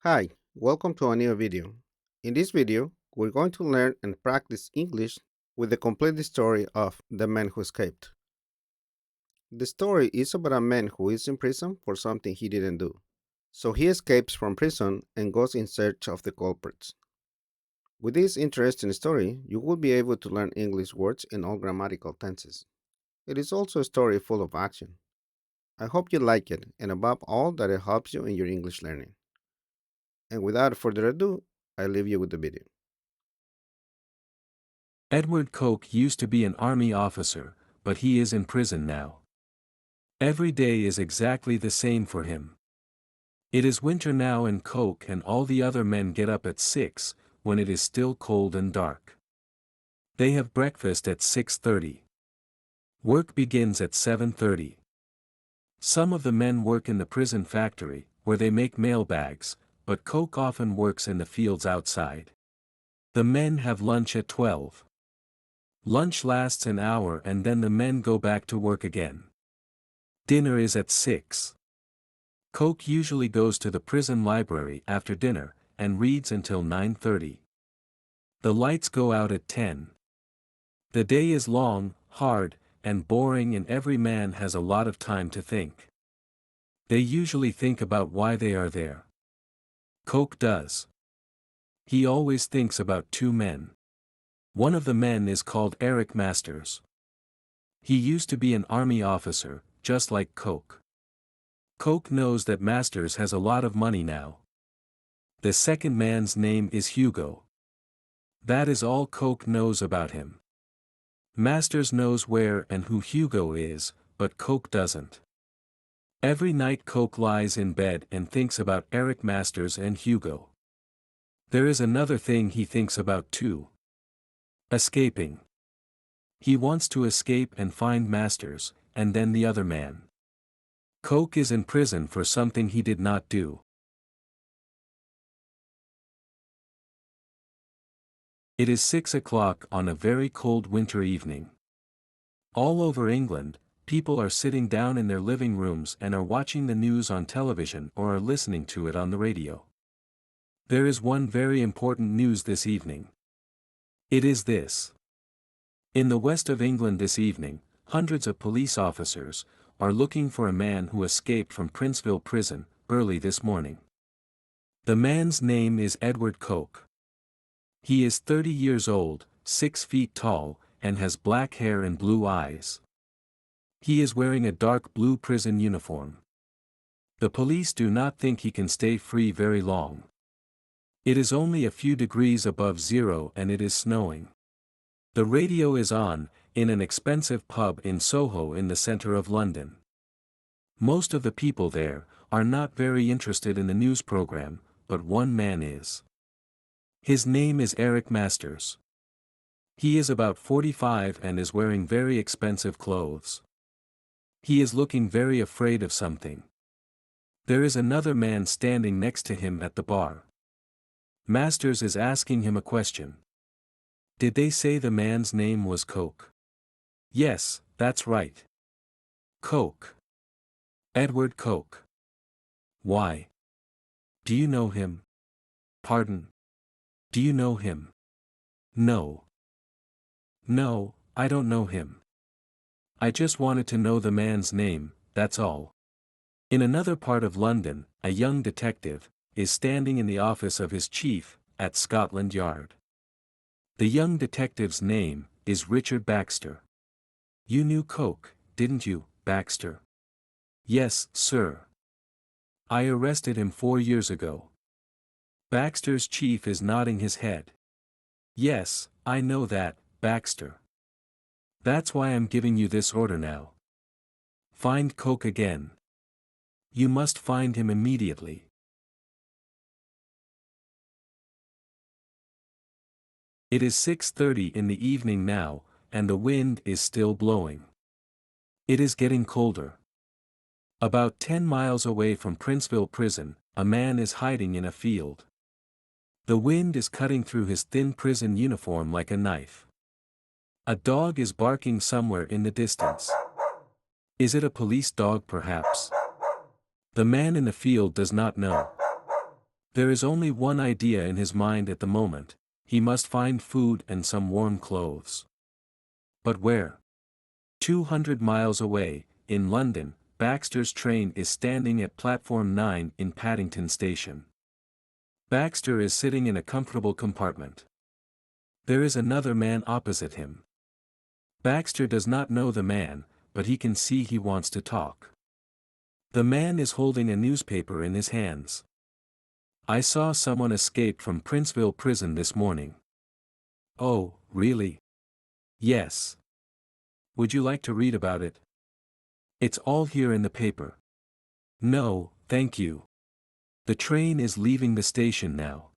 Hi, welcome to a new video. In this video, we're going to learn and practice English with the complete story of The Man Who Escaped. The story is about a man who is in prison for something he didn't do. So he escapes from prison and goes in search of the culprits. With this interesting story, you will be able to learn English words in all grammatical tenses. It is also a story full of action. I hope you like it, and above all, that it helps you in your English learning. And without further ado, I leave you with the video. Edward Coke used to be an army officer, but he is in prison now. Every day is exactly the same for him. It is winter now and Coke and all the other men get up at 6, when it is still cold and dark. They have breakfast at 6:30. Work begins at 7:30. Some of the men work in the prison factory, where they make mailbags, but Coke often works in the fields outside. The men have lunch at 12. Lunch lasts an hour and then the men go back to work again. Dinner is at 6. Coke usually goes to the prison library after dinner, and reads until 9:30. The lights go out at 10. The day is long, hard, and boring and every man has a lot of time to think. They usually think about why they are there. Coke does. He always thinks about two men. One of the men is called Eric Masters. He used to be an army officer, just like Coke. Coke knows that Masters has a lot of money now. The second man's name is Hugo. That is all Coke knows about him. Masters knows where and who Hugo is, but Coke doesn't. Every night Coke lies in bed and thinks about Eric Masters and Hugo. There is another thing he thinks about too. Escaping. He wants to escape and find Masters, and then the other man. Coke is in prison for something he did not do. It is 6 o'clock on a very cold winter evening. All over England, people are sitting down in their living rooms and are watching the news on television or are listening to it on the radio. There is one very important news this evening. It is this. In the west of England this evening, hundreds of police officers are looking for a man who escaped from Princeville prison early this morning. The man's name is Edward Coke. He is 30 years old, 6 feet tall, and has black hair and blue eyes. He is wearing a dark blue prison uniform. The police do not think he can stay free very long. It is only a few degrees above zero and it is snowing. The radio is on, in an expensive pub in Soho in the center of London. Most of the people there are not very interested in the news program, but one man is. His name is Eric Masters. He is about 45 and is wearing very expensive clothes. He is looking very afraid of something. There is another man standing next to him at the bar. Masters is asking him a question. Did they say the man's name was Coke? Yes, that's right. Coke. Edward Coke. Why? Do you know him? Pardon? Do you know him? No. No, I don't know him. I just wanted to know the man's name, that's all. In another part of London, a young detective is standing in the office of his chief at Scotland Yard. The young detective's name is Richard Baxter. You knew Coke, didn't you, Baxter? Yes, sir. I arrested him 4 years ago. Baxter's chief is nodding his head. Yes, I know that, Baxter. That's why I'm giving you this order now. Find Coke again. You must find him immediately. It is 6:30 in the evening now, and the wind is still blowing. It is getting colder. About 10 miles away from Princeville prison, a man is hiding in a field. The wind is cutting through his thin prison uniform like a knife. A dog is barking somewhere in the distance. Is it a police dog perhaps? The man in the field does not know. There is only one idea in his mind at the moment: he must find food and some warm clothes. But where? 200 miles away, in London, Baxter's train is standing at platform 9 in Paddington Station. Baxter is sitting in a comfortable compartment. There is another man opposite him. Baxter does not know the man, but he can see he wants to talk. The man is holding a newspaper in his hands. "I saw someone escape from Princeville prison this morning." "Oh, really?" "Yes. Would you like to read about it?" "It's all here in the paper." "No, thank you. The train is leaving the station now."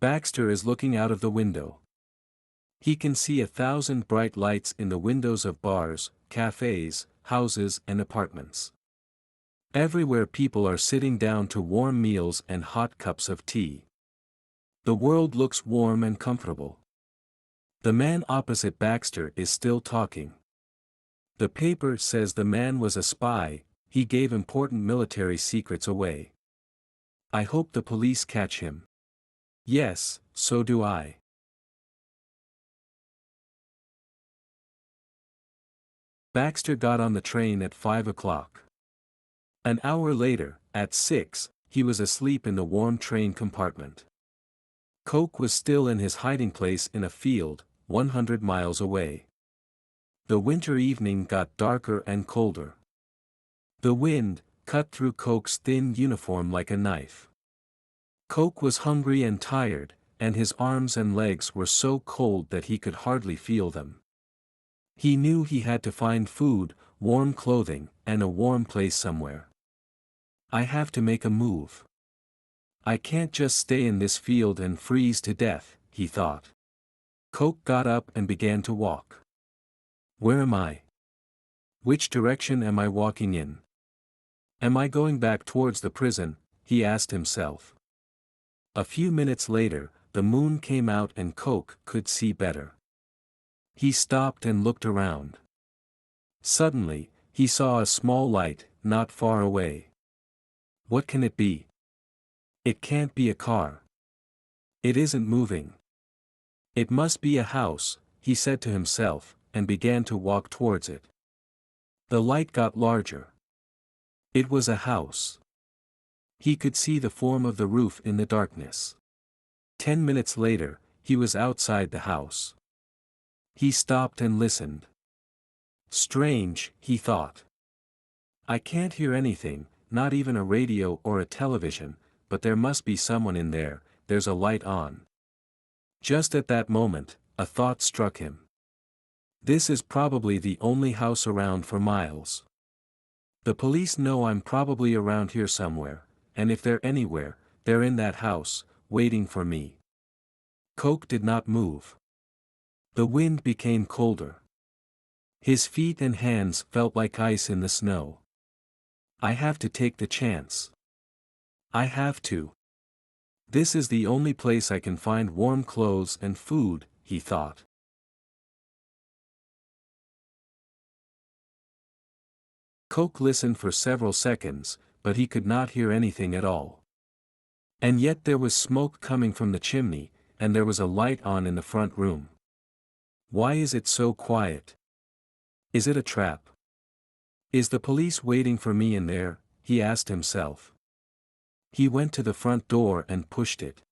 Baxter is looking out of the window. He can see 1,000 bright lights in the windows of bars, cafes, houses and apartments. Everywhere people are sitting down to warm meals and hot cups of tea. The world looks warm and comfortable. The man opposite Baxter is still talking. The paper says the man was a spy, he gave important military secrets away. "I hope the police catch him." "Yes, so do I." Baxter got on the train at 5 o'clock. An hour later, at 6, he was asleep in the warm train compartment. Coke was still in his hiding place in a field, 100 miles away. The winter evening got darker and colder. The wind cut through Coke's thin uniform like a knife. Coke was hungry and tired, and his arms and legs were so cold that he could hardly feel them. He knew he had to find food, warm clothing, and a warm place somewhere. "I have to make a move. I can't just stay in this field and freeze to death," he thought. Coke got up and began to walk. "Where am I? Which direction am I walking in? Am I going back towards the prison?" he asked himself. A few minutes later, the moon came out and Coke could see better. He stopped and looked around. Suddenly, he saw a small light, not far away. What can it be? It can't be a car. It isn't moving. It must be a house, he said to himself, and began to walk towards it. The light got larger. It was a house. He could see the form of the roof in the darkness. 10 minutes later, he was outside the house. He stopped and listened. Strange, he thought. I can't hear anything, not even a radio or a television, but there must be someone in there, there's a light on. Just at that moment, a thought struck him. This is probably the only house around for miles. The police know I'm probably around here somewhere, and if they're anywhere, they're in that house, waiting for me. Coke did not move. The wind became colder. His feet and hands felt like ice in the snow. I have to take the chance. I have to. This is the only place I can find warm clothes and food, he thought. Coke listened for several seconds, but he could not hear anything at all. And yet there was smoke coming from the chimney, and there was a light on in the front room. Why is it so quiet? Is it a trap? Is the police waiting for me in there? He asked himself. He went to the front door and pushed it.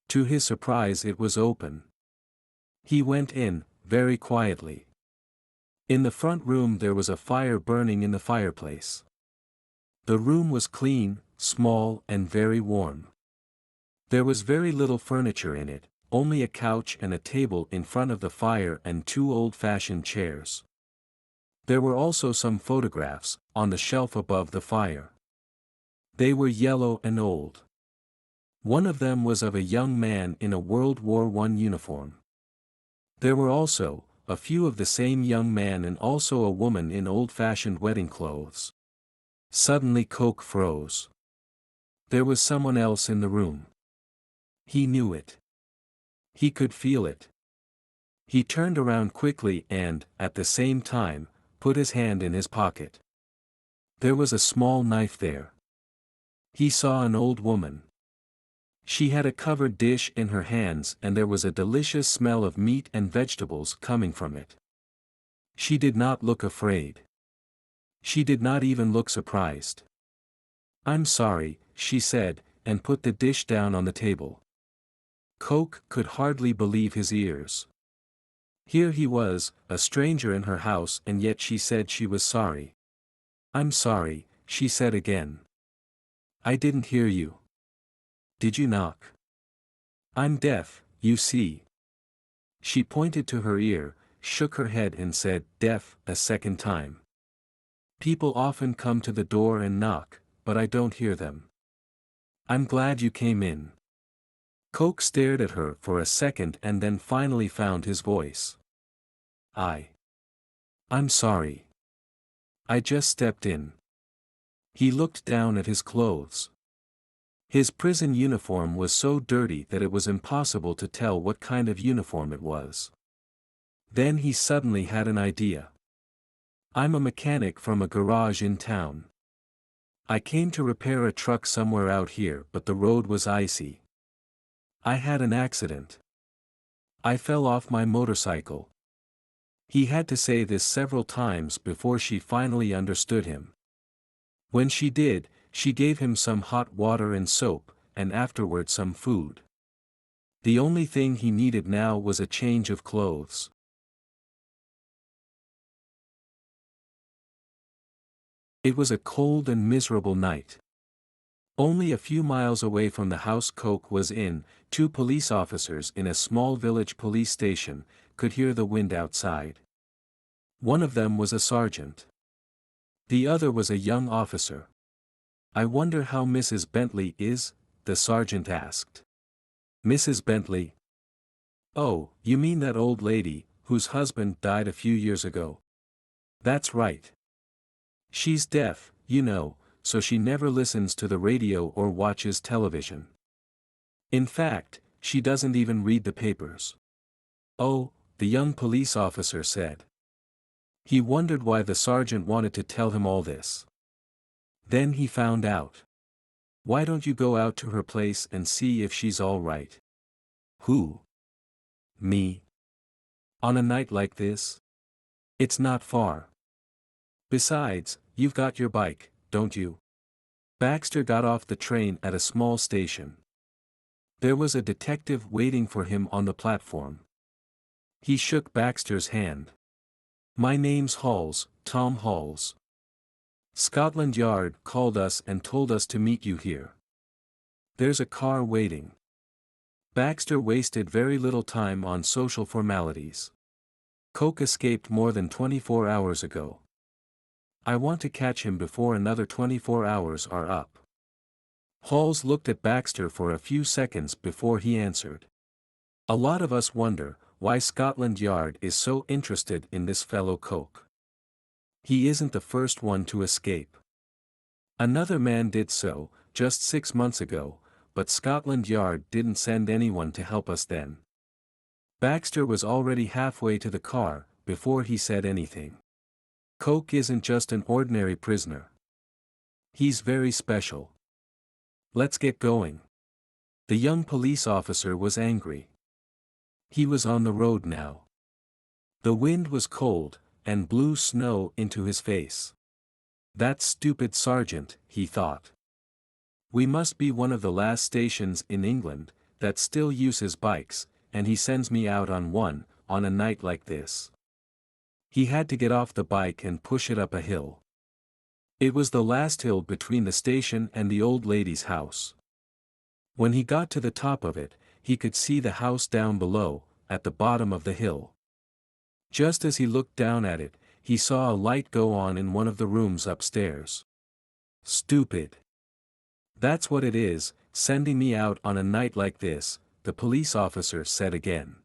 To his surprise, it was open. He went in, very quietly. In the front room there was a fire burning in the fireplace. The room was clean, small and very warm. There was very little furniture in it, only a couch and a table in front of the fire and 2 old-fashioned chairs. There were also some photographs, on the shelf above the fire. They were yellow and old. One of them was of a young man in a World War I uniform. There were also a few of the same young man and also a woman in old-fashioned wedding clothes. Suddenly Coke froze. There was someone else in the room. He knew it. He could feel it. He turned around quickly and, at the same time, put his hand in his pocket. There was a small knife there. He saw an old woman. She had a covered dish in her hands and there was a delicious smell of meat and vegetables coming from it. She did not look afraid. She did not even look surprised. "I'm sorry," she said, and put the dish down on the table. Coke could hardly believe his ears. Here he was, a stranger in her house, and yet she said she was sorry. "I'm sorry," she said again. "I didn't hear you. Did you knock? I'm deaf, you see." She pointed to her ear, shook her head and said, "Deaf," a second time. "People often come to the door and knock, but I don't hear them. I'm glad you came in." Coke stared at her for a second and then finally found his voice. I'm sorry. I just stepped in." He looked down at his clothes. His prison uniform was so dirty that it was impossible to tell what kind of uniform it was. Then he suddenly had an idea. "I'm a mechanic from a garage in town. I came to repair a truck somewhere out here, but the road was icy. I had an accident. I fell off my motorcycle." He had to say this several times before she finally understood him. When she did, she gave him some hot water and soap, and afterward some food. The only thing he needed now was a change of clothes. It was a cold and miserable night. Only a few miles away from the house Coke was in, two police officers in a small village police station could hear the wind outside. One of them was a sergeant. The other was a young officer. "I wonder how Mrs. Bentley is?" the sergeant asked. "Mrs. Bentley? Oh, you mean that old lady, whose husband died a few years ago? That's right. She's deaf, you know, so she never listens to the radio or watches television. In fact, she doesn't even read the papers." "Oh," the young police officer said. He wondered why the sergeant wanted to tell him all this. Then he found out. "Why don't you go out to her place and see if she's all right?" "Who? Me? On a night like this? It's not far. Besides, you've got your bike, don't you?" Baxter got off the train at a small station. There was a detective waiting for him on the platform. He shook Baxter's hand. "My name's Halls, Tom Halls. Scotland Yard called us and told us to meet you here. There's a car waiting." Baxter wasted very little time on social formalities. "Coke escaped more than 24 hours ago. I want to catch him before another 24 hours are up." Halls looked at Baxter for a few seconds before he answered. "A lot of us wonder why Scotland Yard is so interested in this fellow Coke. He isn't the first one to escape. Another man did so, just 6 months ago, but Scotland Yard didn't send anyone to help us then." Baxter was already halfway to the car before he said anything. "Coke isn't just an ordinary prisoner. He's very special. Let's get going." The young police officer was angry. He was on the road now. The wind was cold, and blew snow into his face. "That stupid sergeant," he thought. "We must be one of the last stations in England that still uses bikes, and he sends me out on one, on a night like this." He had to get off the bike and push it up a hill. It was the last hill between the station and the old lady's house. When he got to the top of it, he could see the house down below, at the bottom of the hill. Just as he looked down at it, he saw a light go on in one of the rooms upstairs. "Stupid. That's what it is, sending me out on a night like this," the police officer said again.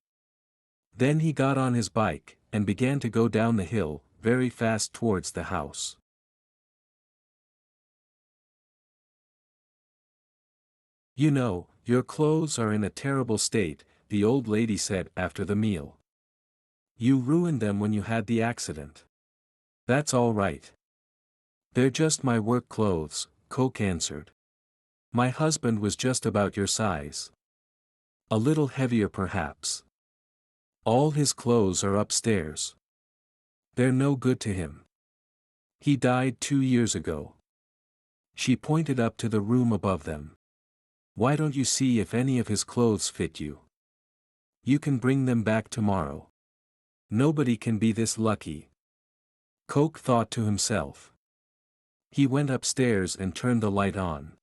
Then he got on his bike, and began to go down the hill, very fast towards the house. "You know, your clothes are in a terrible state," the old lady said after the meal. "You ruined them when you had the accident." "That's all right. They're just my work clothes," Coke answered. My husband was just about your size. A little heavier perhaps. All his clothes are upstairs. They're no good to him. He died 2 years ago. She pointed up to the room above them. Why don't you see if any of his clothes fit you? You can bring them back tomorrow. Nobody can be this lucky. Coke thought to himself. He went upstairs and turned the light on.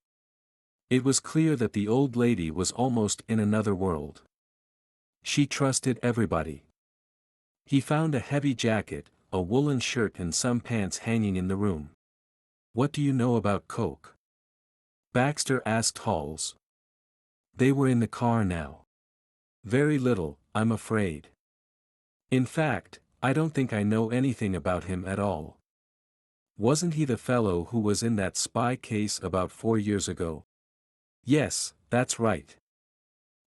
It was clear that the old lady was almost in another world. She trusted everybody. He found a heavy jacket, a woolen shirt and some pants hanging in the room. What do you know about Coke? Baxter asked Halls. They were in the car now. Very little, I'm afraid. In fact, I don't think I know anything about him at all. Wasn't he the fellow who was in that spy case about 4 years ago? Yes, that's right.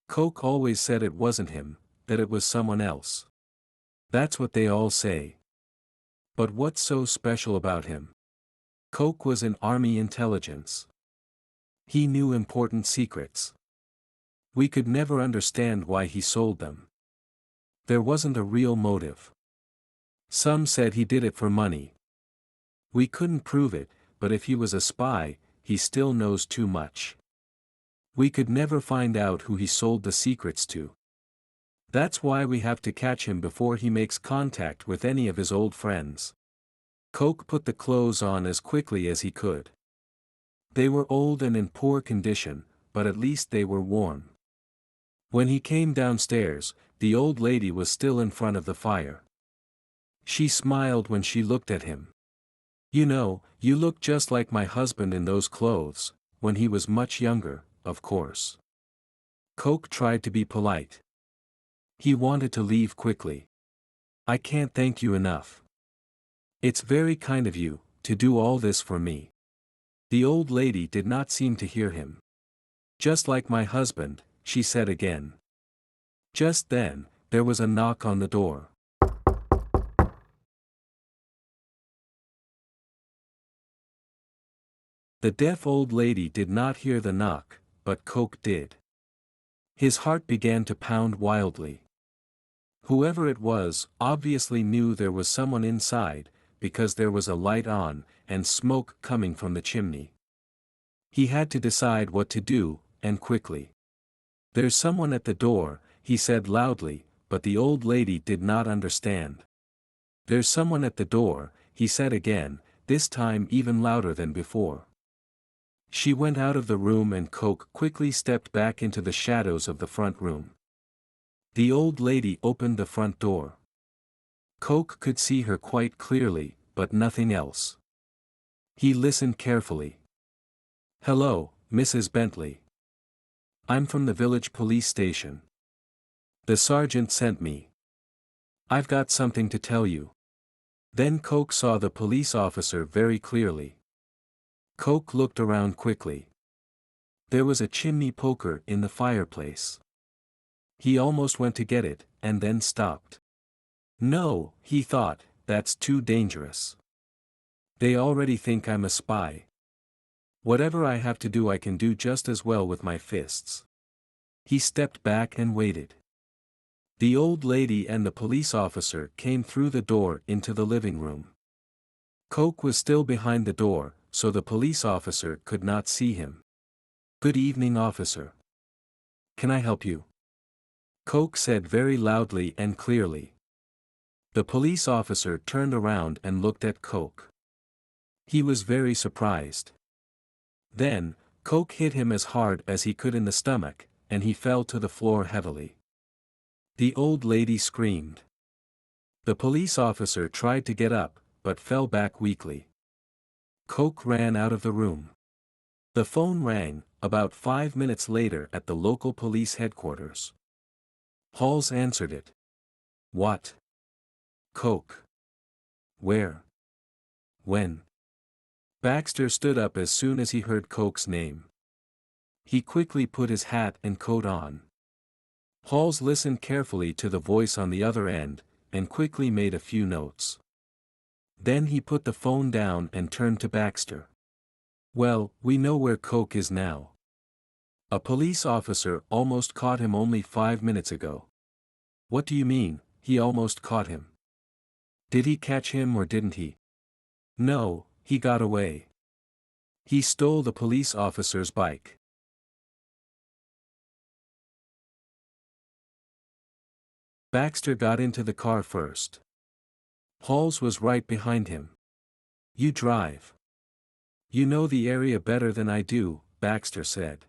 Coke always said it wasn't him, that it was someone else. That's what they all say. But what's so special about him? Coke was in Army intelligence. He knew important secrets. We could never understand why he sold them. There wasn't a real motive. Some said he did it for money. We couldn't prove it, but if he was a spy, he still knows too much. We could never find out who he sold the secrets to. That's why we have to catch him before he makes contact with any of his old friends. Coke put the clothes on as quickly as he could. They were old and in poor condition, but at least they were warm. When he came downstairs, the old lady was still in front of the fire. She smiled when she looked at him. You know, you look just like my husband in those clothes, when he was much younger, of course. Coke tried to be polite. He wanted to leave quickly. I can't thank you enough. It's very kind of you, to do all this for me. The old lady did not seem to hear him. Just like my husband, she said again. Just then, there was a knock on the door. The deaf old lady did not hear the knock, but Coke did. His heart began to pound wildly. Whoever it was obviously knew there was someone inside, because there was a light on, and smoke coming from the chimney. He had to decide what to do, and quickly. There's someone at the door, he said loudly, but the old lady did not understand. There's someone at the door, he said again, this time even louder than before. She went out of the room and Coke quickly stepped back into the shadows of the front room. The old lady opened the front door. Coke could see her quite clearly, but nothing else. He listened carefully. Hello, Mrs. Bentley. I'm from the village police station. The sergeant sent me. I've got something to tell you. Then Coke saw the police officer very clearly. Coke looked around quickly. There was a chimney poker in the fireplace. He almost went to get it, and then stopped. No, he thought, that's too dangerous. They already think I'm a spy. Whatever I have to do I can do just as well with my fists. He stepped back and waited. The old lady and the police officer came through the door into the living room. Coke was still behind the door, so the police officer could not see him. Good evening, officer. Can I help you? Coke said very loudly and clearly. The police officer turned around and looked at Coke. He was very surprised. Then, Coke hit him as hard as he could in the stomach, and he fell to the floor heavily. The old lady screamed. The police officer tried to get up, but fell back weakly. Coke ran out of the room. The phone rang, about 5 minutes later at the local police headquarters. Halls answered it. What? Coke. Where? When? Baxter stood up as soon as he heard Coke's name. He quickly put his hat and coat on. Halls listened carefully to the voice on the other end, and quickly made a few notes. Then he put the phone down and turned to Baxter. Well, we know where Coke is now. A police officer almost caught him only 5 minutes ago. What do you mean, he almost caught him? Did he catch him or didn't he? No, he got away. He stole the police officer's bike. Baxter got into the car first. Halls was right behind him. You drive. You know the area better than I do, Baxter said.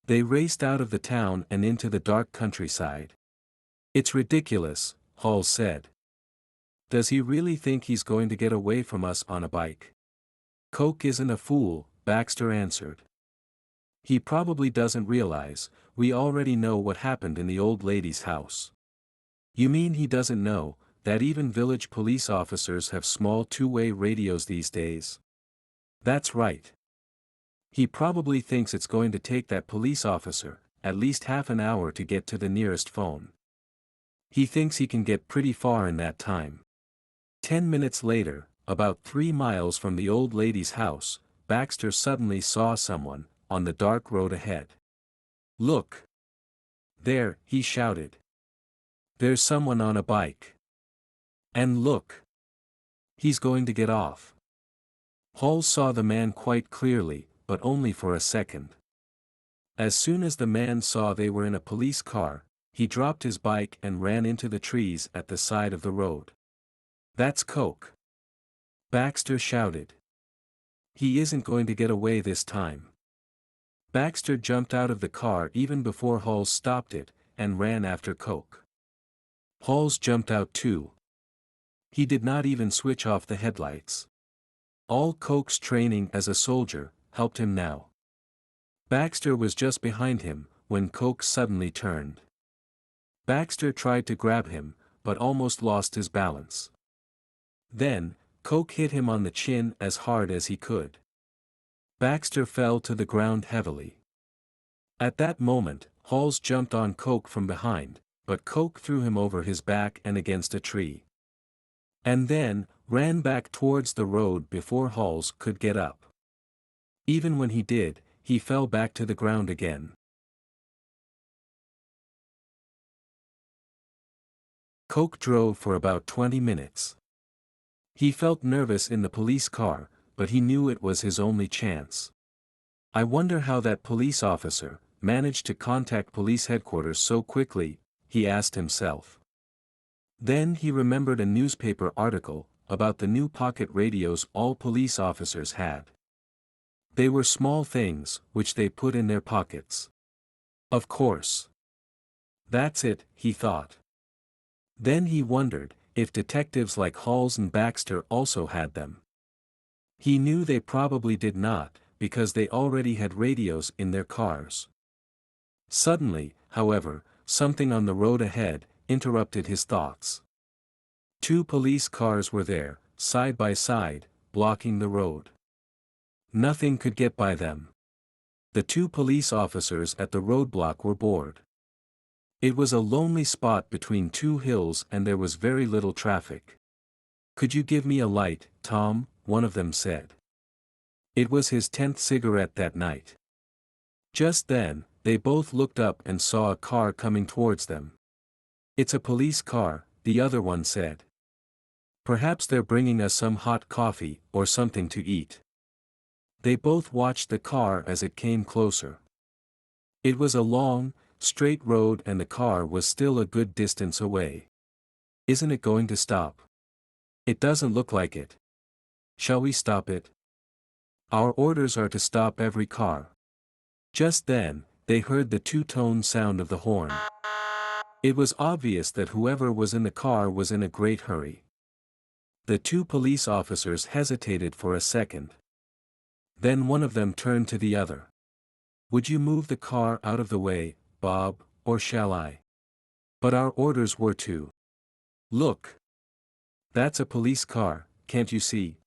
They raced out of the town and into the dark countryside. It's ridiculous, Halls said. Does he really think he's going to get away from us on a bike? Coke isn't a fool, Baxter answered. He probably doesn't realize, we already know what happened in the old lady's house. You mean he doesn't know that even village police officers have small two-way radios these days? That's right. He probably thinks it's going to take that police officer at least half an hour to get to the nearest phone. He thinks he can get pretty far in that time. 10 minutes later, about 3 miles from the old lady's house, Baxter suddenly saw someone on the dark road ahead. Look! There, he shouted. There's someone on a bike. And look! He's going to get off. Halls saw the man quite clearly, but only for a second. As soon as the man saw they were in a police car, he dropped his bike and ran into the trees at the side of the road. That's Coke! Baxter shouted. He isn't going to get away this time. Baxter jumped out of the car even before Halls stopped it, and ran after Coke. Halls jumped out too. He did not even switch off the headlights. All Coke's training as a soldier helped him now. Baxter was just behind him when Coke suddenly turned. Baxter tried to grab him, but almost lost his balance. Then, Coke hit him on the chin as hard as he could. Baxter fell to the ground heavily. At that moment, Halls jumped on Coke from behind, but Coke threw him over his back and against a tree. And then, ran back towards the road before Halls could get up. Even when he did, he fell back to the ground again. Coke drove for about 20 minutes. He felt nervous in the police car, but he knew it was his only chance. I wonder how that police officer managed to contact police headquarters so quickly, he asked himself. Then he remembered a newspaper article about the new pocket radios all police officers had. They were small things which they put in their pockets. Of course. That's it, he thought. Then he wondered if detectives like Halls and Baxter also had them. He knew they probably did not, because they already had radios in their cars. Suddenly, however, something on the road ahead interrupted his thoughts. 2 police cars were there, side by side, blocking the road. Nothing could get by them. The 2 police officers at the roadblock were bored. It was a lonely spot between 2 hills and there was very little traffic. Could you give me a light, Tom? One of them said. It was his 10th cigarette that night. Just then, they both looked up and saw a car coming towards them. It's a police car, the other one said. Perhaps they're bringing us some hot coffee or something to eat. They both watched the car as it came closer. It was a long, straight road and the car was still a good distance away. Isn't it going to stop? It doesn't look like it. Shall we stop it? Our orders are to stop every car. Just then, they heard the two-tone sound of the horn. It was obvious that whoever was in the car was in a great hurry. The 2 police officers hesitated for a second. Then one of them turned to the other. Would you move the car out of the way, Bob, or shall I? But our orders were to. Look. That's a police car, can't you see?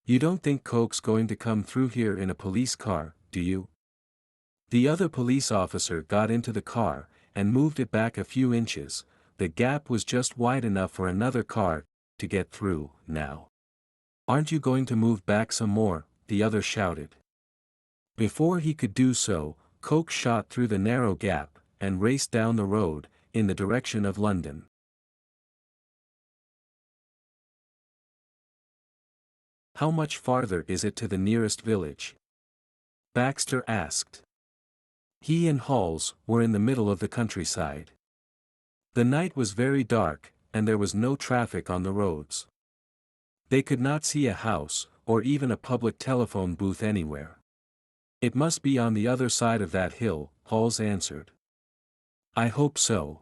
You don't think Coke's going to come through here in a police car, do you? The other police officer got into the car, and moved it back a few inches. The gap was just wide enough for another car to get through, now. Aren't you going to move back some more? The other shouted. Before he could do so, Coke shot through the narrow gap, and raced down the road, in the direction of London. How much farther is it to the nearest village? Baxter asked. He and Halls were in the middle of the countryside. The night was very dark, and there was no traffic on the roads. They could not see a house, or even a public telephone booth anywhere. It must be on the other side of that hill, Halls answered. I hope so.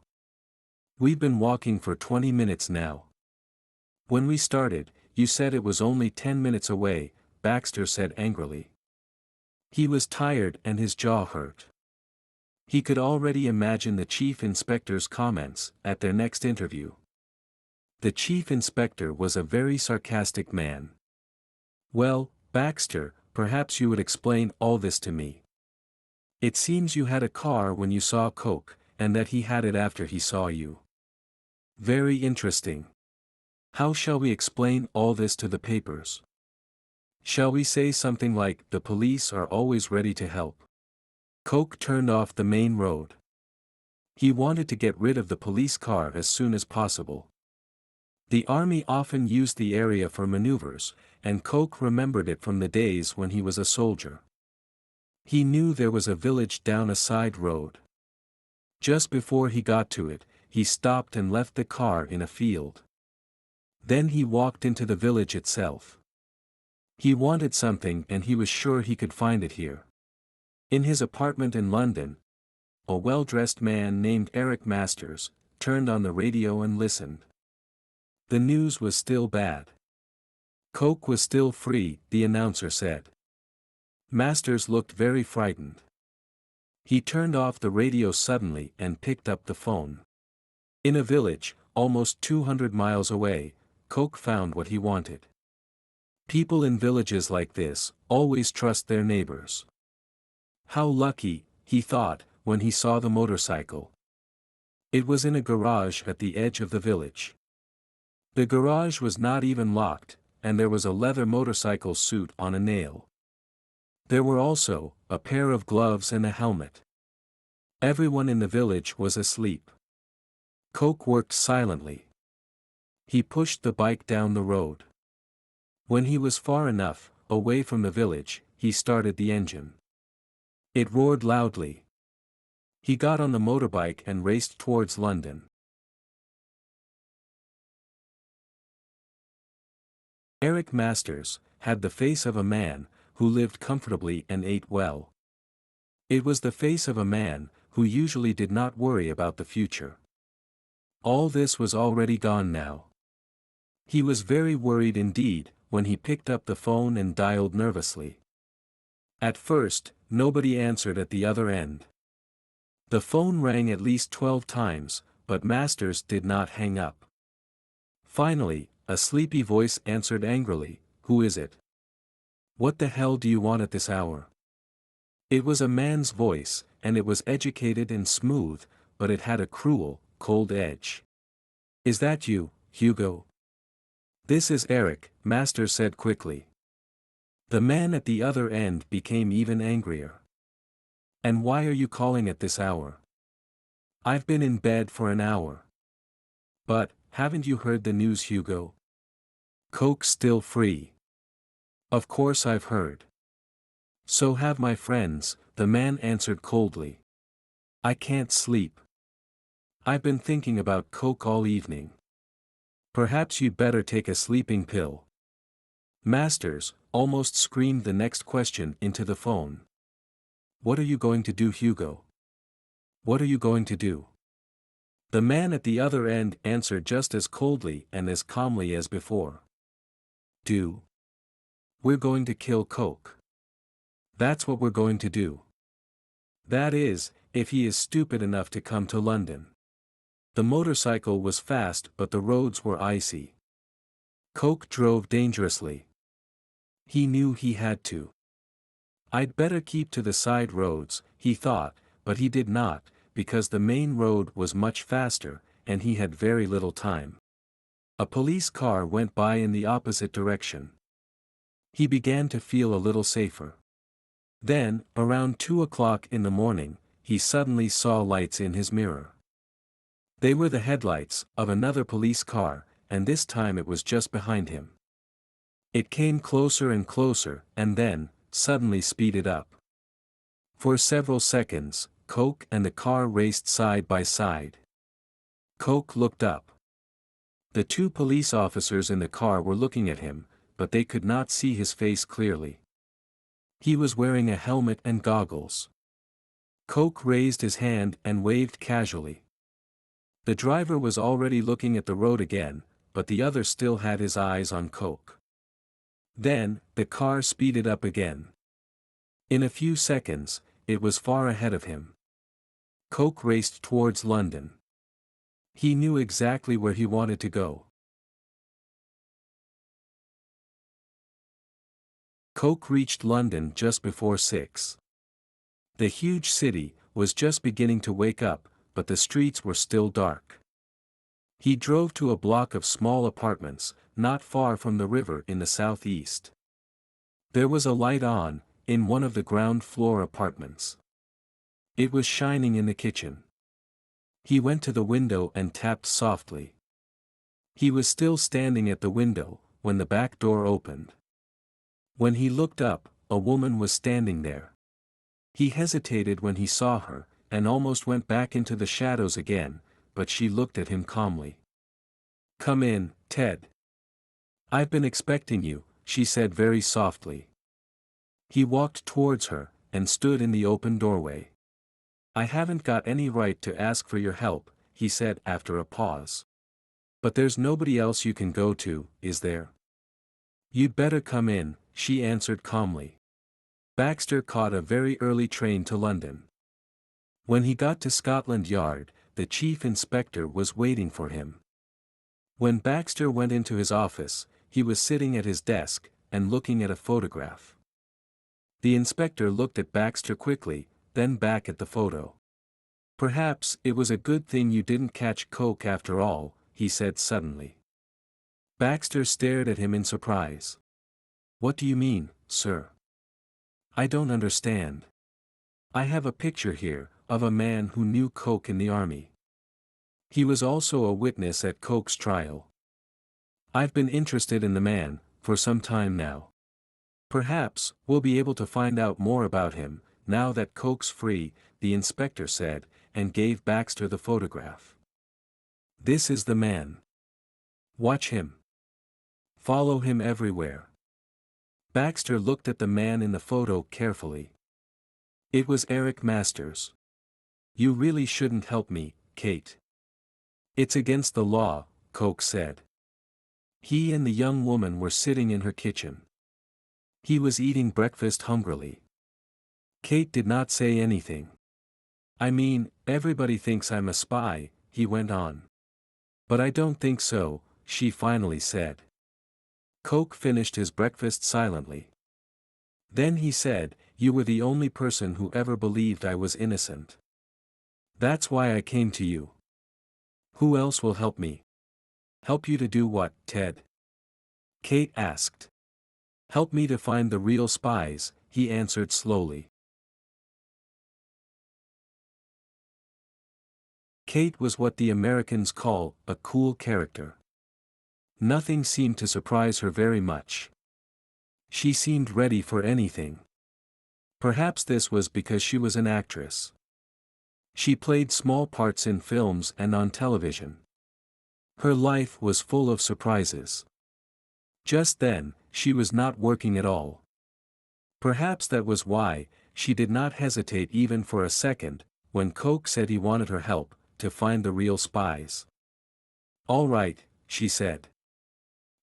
We've been walking for 20 minutes now. When we started, you said it was only 10 minutes away, Baxter said angrily. He was tired and his jaw hurt. He could already imagine the chief inspector's comments at their next interview. The chief inspector was a very sarcastic man. Well, Baxter, perhaps you would explain all this to me. It seems you had a car when you saw Coke, and that he had it after he saw you. Very interesting. How shall we explain all this to the papers? Shall we say something like, the police are always ready to help? Coke turned off the main road. He wanted to get rid of the police car as soon as possible. The army often used the area for maneuvers, and Coke remembered it from the days when he was a soldier. He knew there was a village down a side road. Just before he got to it, he stopped and left the car in a field. Then he walked into the village itself. He wanted something and he was sure he could find it here. In his apartment in London, a well-dressed man named Eric Masters turned on the radio and listened. The news was still bad. Coke was still free, the announcer said. Masters looked very frightened. He turned off the radio suddenly and picked up the phone. In a village, almost 200 miles away, Coke found what he wanted. People in villages like this always trust their neighbors. How lucky, he thought, when he saw the motorcycle. It was in a garage at the edge of the village. The garage was not even locked, and there was a leather motorcycle suit on a nail. There were also a pair of gloves and a helmet. Everyone in the village was asleep. Coke worked silently. He pushed the bike down the road. When he was far enough away from the village, he started the engine. It roared loudly. He got on the motorbike and raced towards London. Eric Masters had the face of a man who lived comfortably and ate well. It was the face of a man who usually did not worry about the future. All this was already gone now. He was very worried indeed when he picked up the phone and dialed nervously. At first, nobody answered at the other end. The phone rang at least 12 times, but Masters did not hang up. Finally, a sleepy voice answered angrily, "Who is it? What the hell do you want at this hour?" It was a man's voice, and it was educated and smooth, but it had a cruel, cold edge. "Is that you, Hugo?" "This is Eric," Masters said quickly. The man at the other end became even angrier. "And why are you calling at this hour?" "I've been in bed for an hour." "But, haven't you heard the news, Hugo? Coke's still free." "Of course I've heard. So have my friends," the man answered coldly. "I can't sleep. I've been thinking about Coke all evening. Perhaps you'd better take a sleeping pill." Masters almost screamed the next question into the phone. "What are you going to do, Hugo? What are you going to do?" The man at the other end answered just as coldly and as calmly as before. "Do? We're going to kill Coke. That's what we're going to do. That is, if he is stupid enough to come to London." The motorcycle was fast but the roads were icy. Coke drove dangerously. He knew he had to. "I'd better keep to the side roads," he thought, but he did not, because the main road was much faster, and he had very little time. A police car went by in the opposite direction. He began to feel a little safer. Then, around 2 o'clock in the morning, he suddenly saw lights in his mirror. They were the headlights of another police car, and this time it was just behind him. It came closer and closer, and then, suddenly speeded up. For several seconds, Coke and the car raced side by side. Coke looked up. The two police officers in the car were looking at him, but they could not see his face clearly. He was wearing a helmet and goggles. Coke raised his hand and waved casually. The driver was already looking at the road again, but the other still had his eyes on Coke. Then, the car speeded up again. In a few seconds, it was far ahead of him. Coke raced towards London. He knew exactly where he wanted to go. Coke reached London just before 6. The huge city was just beginning to wake up, but the streets were still dark. He drove to a block of small apartments, not far from the river in the southeast. There was a light on, in one of the ground floor apartments. It was shining in the kitchen. He went to the window and tapped softly. He was still standing at the window, when the back door opened. When he looked up, a woman was standing there. He hesitated when he saw her, and almost went back into the shadows again, but she looked at him calmly. "Come in, Ted. I've been expecting you," she said very softly. He walked towards her, and stood in the open doorway. "I haven't got any right to ask for your help," he said after a pause. "But there's nobody else you can go to, is there?" "You'd better come in," she answered calmly. Baxter caught a very early train to London. When he got to Scotland Yard, the chief inspector was waiting for him. When Baxter went into his office, he was sitting at his desk, and looking at a photograph. The inspector looked at Baxter quickly, then back at the photo. "Perhaps it was a good thing you didn't catch Coke after all," he said suddenly. Baxter stared at him in surprise. "What do you mean, sir? I don't understand. I have a picture here, of a man who knew Coke in the army. He was also a witness at Coke's trial. I've been interested in the man, for some time now. Perhaps, we'll be able to find out more about him, now that Coke's free," the inspector said, and gave Baxter the photograph. "This is the man. Watch him. Follow him everywhere." Baxter looked at the man in the photo carefully. It was Eric Masters. "You really shouldn't help me, Kate. It's against the law," Coke said. He and the young woman were sitting in her kitchen. He was eating breakfast hungrily. Kate did not say anything. "I mean, everybody thinks I'm a spy," he went on. "But I don't think so," she finally said. Coke finished his breakfast silently. Then he said, "You were the only person who ever believed I was innocent. That's why I came to you. Who else will help me?" "Help you to do what, Ted?" Kate asked. "Help me to find the real spies," he answered slowly. Kate was what the Americans call a cool character. Nothing seemed to surprise her very much. She seemed ready for anything. Perhaps this was because she was an actress. She played small parts in films and on television. Her life was full of surprises. Just then, she was not working at all. Perhaps that was why, she did not hesitate even for a second, when Coke said he wanted her help, to find the real spies. "All right," she said.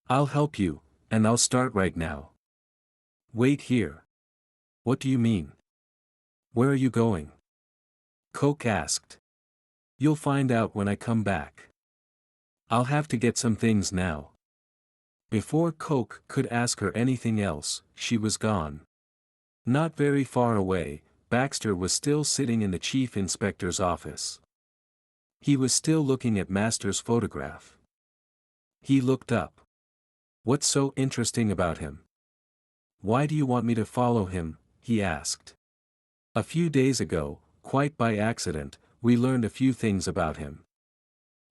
"I'll help you, and I'll start right now." "Wait here." "What do you mean? Where are you going?" Coke asked. "You'll find out when I come back. I'll have to get some things now." Before Coke could ask her anything else, she was gone. Not very far away, Baxter was still sitting in the chief inspector's office. He was still looking at Masters' photograph. He looked up. "What's so interesting about him? Why do you want me to follow him?" he asked. A few days ago, quite by accident, we learned a few things about him.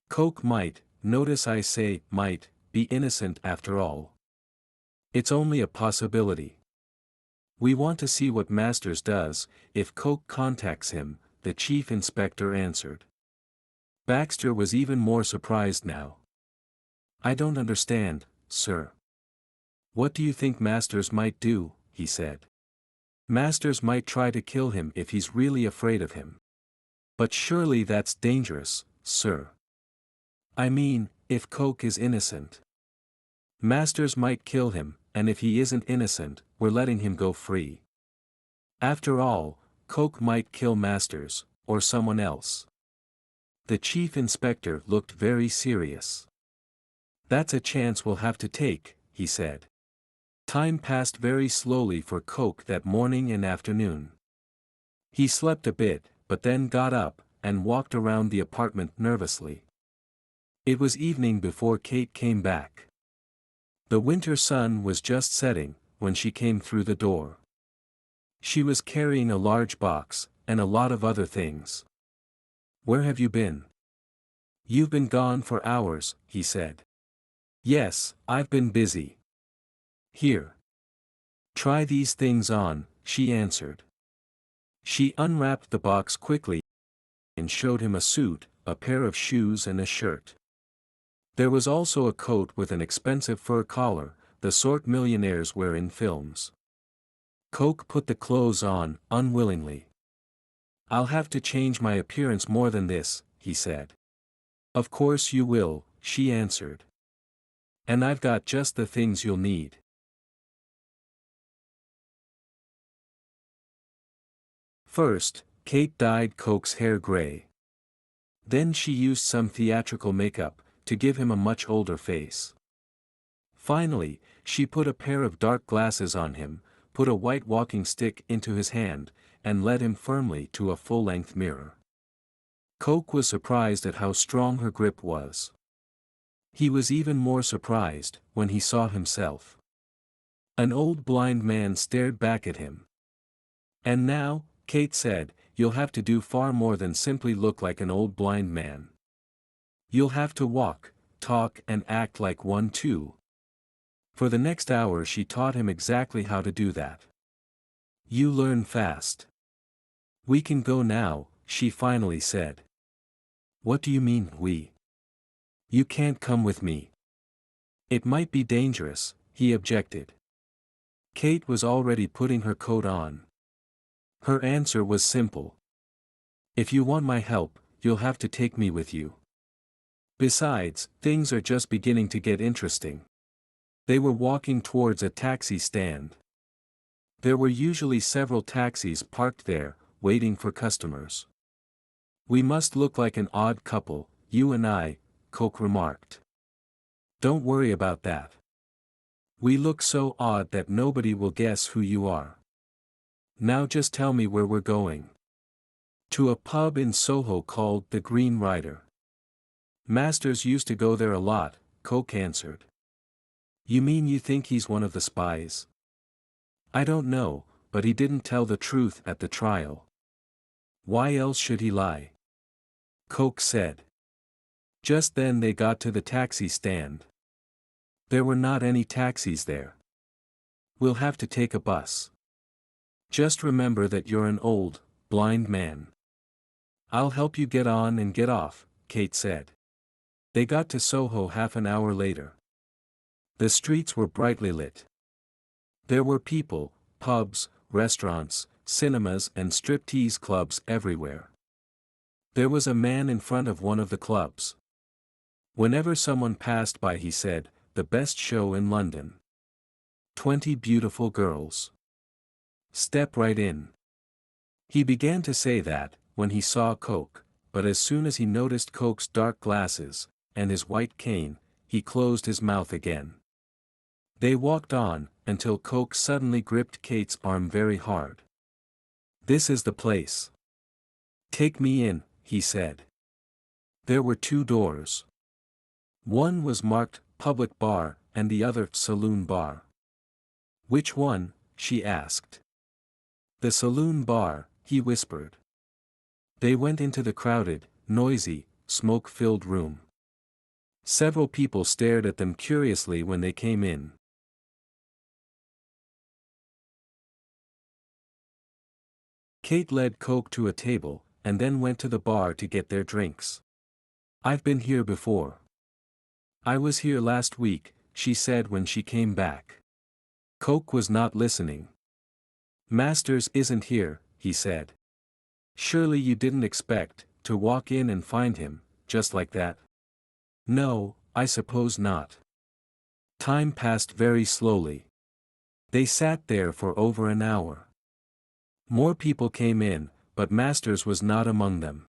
Coke might, notice I say might, be innocent after all. It's only a possibility. We want to see what Masters does, if Coke contacts him, the chief inspector answered. Baxter was even more surprised now. I don't understand, sir. What do you think Masters might do? He said. Masters might try to kill him if he's really afraid of him. But surely that's dangerous, sir. I mean, if Coke is innocent. Masters might kill him, and if he isn't innocent, we're letting him go free. After all, Coke might kill Masters, or someone else. The chief inspector looked very serious. That's a chance we'll have to take, he said. Time passed very slowly for Coke that morning and afternoon. He slept a bit, but then got up, and walked around the apartment nervously. It was evening before Kate came back. The winter sun was just setting, when she came through the door. She was carrying a large box, and a lot of other things. Where have you been? You've been gone for hours, he said. Yes, I've been busy. Here. Try these things on, she answered. She unwrapped the box quickly and showed him a suit, a pair of shoes and a shirt. There was also a coat with an expensive fur collar, the sort millionaires wear in films. Coke put the clothes on, unwillingly. I'll have to change my appearance more than this, he said. Of course you will, she answered. And I've got just the things you'll need. First, Kate dyed Coke's hair gray. Then she used some theatrical makeup, to give him a much older face. Finally, she put a pair of dark glasses on him, put a white walking stick into his hand, and led him firmly to a full-length mirror. Coke was surprised at how strong her grip was. He was even more surprised, when he saw himself. An old blind man stared back at him. And now, Kate said, you'll have to do far more than simply look like an old blind man. You'll have to walk, talk and act like one too. For the next hour she taught him exactly how to do that. You learn fast. We can go now, she finally said. What do you mean, we? You can't come with me. It might be dangerous, he objected. Kate was already putting her coat on. Her answer was simple. If you want my help, you'll have to take me with you. Besides, things are just beginning to get interesting. They were walking towards a taxi stand. There were usually several taxis parked there, waiting for customers. We must look like an odd couple, you and I, Coke remarked. Don't worry about that. We look so odd that nobody will guess who you are. Now just tell me where we're going. To a pub in Soho called the Green Rider. Masters used to go there a lot, Coke answered. You mean you think he's one of the spies? I don't know, but he didn't tell the truth at the trial. Why else should he lie? Coke said. Just then they got to the taxi stand. There were not any taxis there. We'll have to take a bus. Just remember that you're an old, blind man. I'll help you get on and get off, Kate said. They got to Soho half an hour later. The streets were brightly lit. There were people, pubs, restaurants, cinemas and striptease clubs everywhere. There was a man in front of one of the clubs. Whenever someone passed by he said, the best show in London. 20 beautiful girls. Step right in. He began to say that, when he saw Coke, but as soon as he noticed Coke's dark glasses, and his white cane, he closed his mouth again. They walked on, until Coke suddenly gripped Kate's arm very hard. This is the place. Take me in, he said. There were 2 doors. One was marked, public bar, and the other, saloon bar. Which one? She asked. The saloon bar, he whispered. They went into the crowded, noisy, smoke-filled room. Several people stared at them curiously when they came in. Kate led Coke to a table, and then went to the bar to get their drinks. I've been here before. I was here last week, she said when she came back. Coke was not listening. Masters isn't here, he said. Surely you didn't expect to walk in and find him, just like that? No, I suppose not. Time passed very slowly. They sat there for over an hour. More people came in, but Masters was not among them.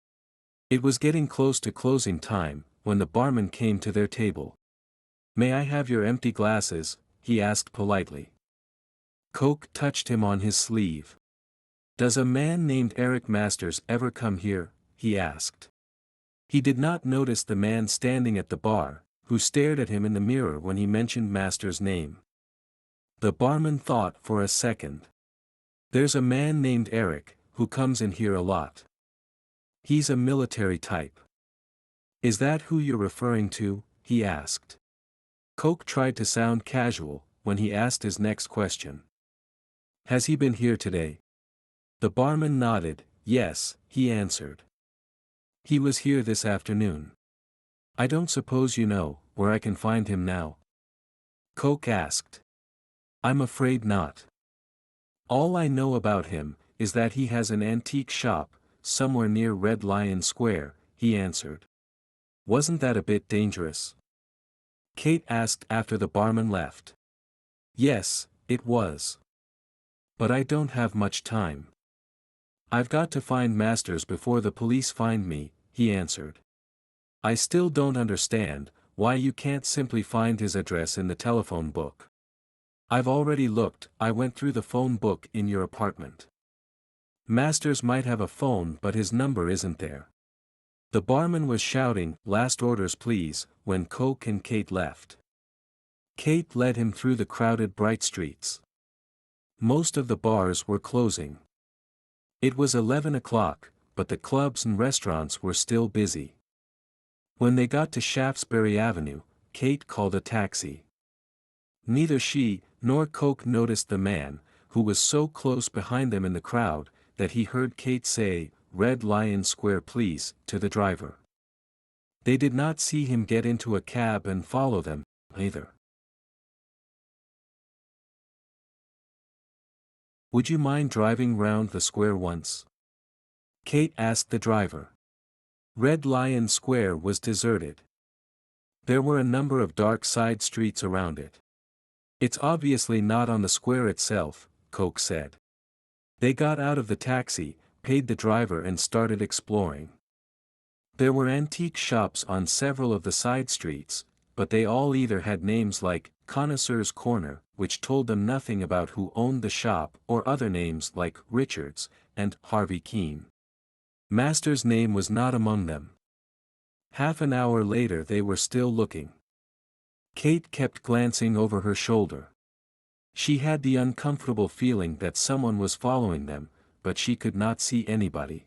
It was getting close to closing time, when the barman came to their table. May I have your empty glasses? He asked politely. Coke touched him on his sleeve. Does a man named Eric Masters ever come here? He asked. He did not notice the man standing at the bar, who stared at him in the mirror when he mentioned Masters' name. The barman thought for a second. There's a man named Eric, who comes in here a lot. He's a military type. Is that who you're referring to? He asked. Coke tried to sound casual, when he asked his next question. Has he been here today? The barman nodded. Yes, he answered. He was here this afternoon. I don't suppose you know where I can find him now? Coke asked. I'm afraid not. All I know about him is that he has an antique shop somewhere near Red Lion Square, he answered. Wasn't that a bit dangerous? Kate asked after the barman left. Yes, it was. But I don't have much time. I've got to find Masters before the police find me, he answered. I still don't understand why you can't simply find his address in the telephone book. I've already looked. I went through the phone book in your apartment. Masters might have a phone, but his number isn't there. The barman was shouting, "Last orders please," when Coke and Kate left. Kate led him through the crowded bright streets. Most of the bars were closing. It was 11 o'clock, but the clubs and restaurants were still busy. When they got to Shaftesbury Avenue, Kate called a taxi. Neither she nor Coke noticed the man, who was so close behind them in the crowd, that he heard Kate say, "Red Lion Square please," to the driver. They did not see him get into a cab and follow them, either. Would you mind driving round the square once? Kate asked the driver. Red Lion Square was deserted. There were a number of dark side streets around it. It's obviously not on the square itself, Coke said. They got out of the taxi, paid the driver and started exploring. There were antique shops on several of the side streets, but they all either had names like Connoisseur's Corner, which told them nothing about who owned the shop, or other names like Richards and Harvey Keene. Masters' name was not among them. Half an hour later they were still looking. Kate kept glancing over her shoulder. She had the uncomfortable feeling that someone was following them, but she could not see anybody.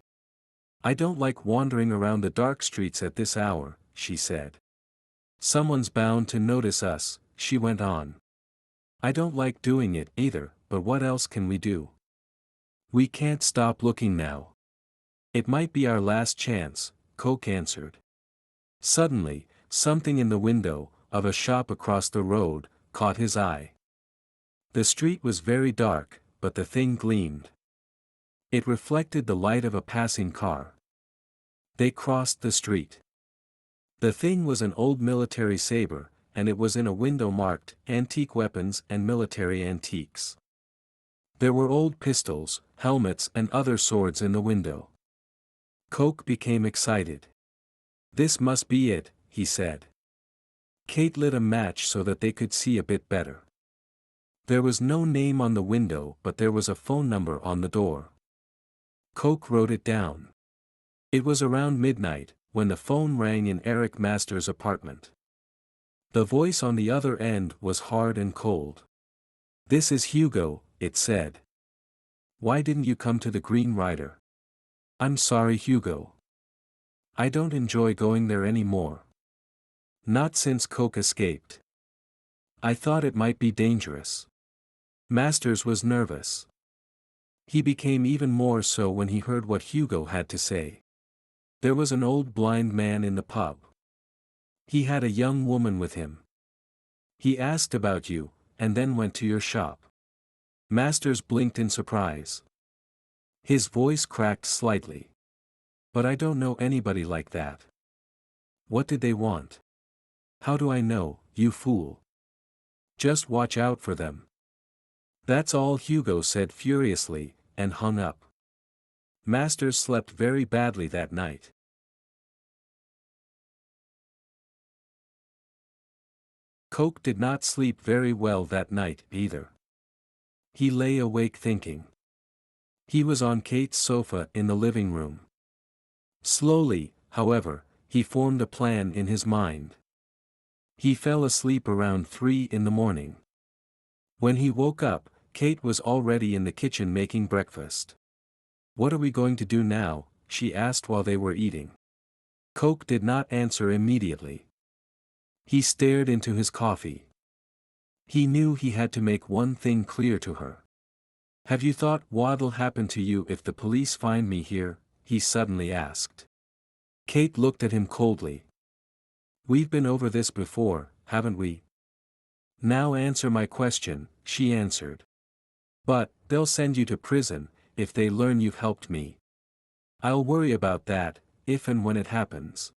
I don't like wandering around the dark streets at this hour, she said. Someone's bound to notice us, she went on. I don't like doing it either, but what else can we do? We can't stop looking now. It might be our last chance, Coke answered. Suddenly, something in the window of a shop across the road caught his eye. The street was very dark, but the thing gleamed. It reflected the light of a passing car. They crossed the street. The thing was an old military saber, and it was in a window marked "Antique Weapons and Military Antiques." There were old pistols, helmets and other swords in the window. Coke became excited. This must be it, he said. Kate lit a match so that they could see a bit better. There was no name on the window, but there was a phone number on the door. Coke wrote it down. It was around midnight, when the phone rang in Eric Masters' apartment. The voice on the other end was hard and cold. "This is Hugo," it said. Why didn't you come to the Green Rider? I'm sorry, Hugo. I don't enjoy going there anymore. Not since Coke escaped. I thought it might be dangerous. Masters was nervous. He became even more so when he heard what Hugo had to say. There was an old blind man in the pub. He had a young woman with him. He asked about you, and then went to your shop. Masters blinked in surprise. His voice cracked slightly. But I don't know anybody like that. What did they want? How do I know, you fool? Just watch out for them. That's all Hugo said furiously, and hung up. Masters slept very badly that night. Coke did not sleep very well that night either. He lay awake thinking. He was on Kate's sofa in the living room. Slowly, however, he formed a plan in his mind. He fell asleep around 3 in the morning. When he woke up, Kate was already in the kitchen making breakfast. "What are we going to do now?" she asked while they were eating. Coke did not answer immediately. He stared into his coffee. He knew he had to make one thing clear to her. "Have you thought what'll happen to you if the police find me here?" he suddenly asked. Kate looked at him coldly. "We've been over this before, haven't we?" "Now answer my question," she answered. "But, they'll send you to prison, if they learn you've helped me. I'll worry about that, if and when it happens."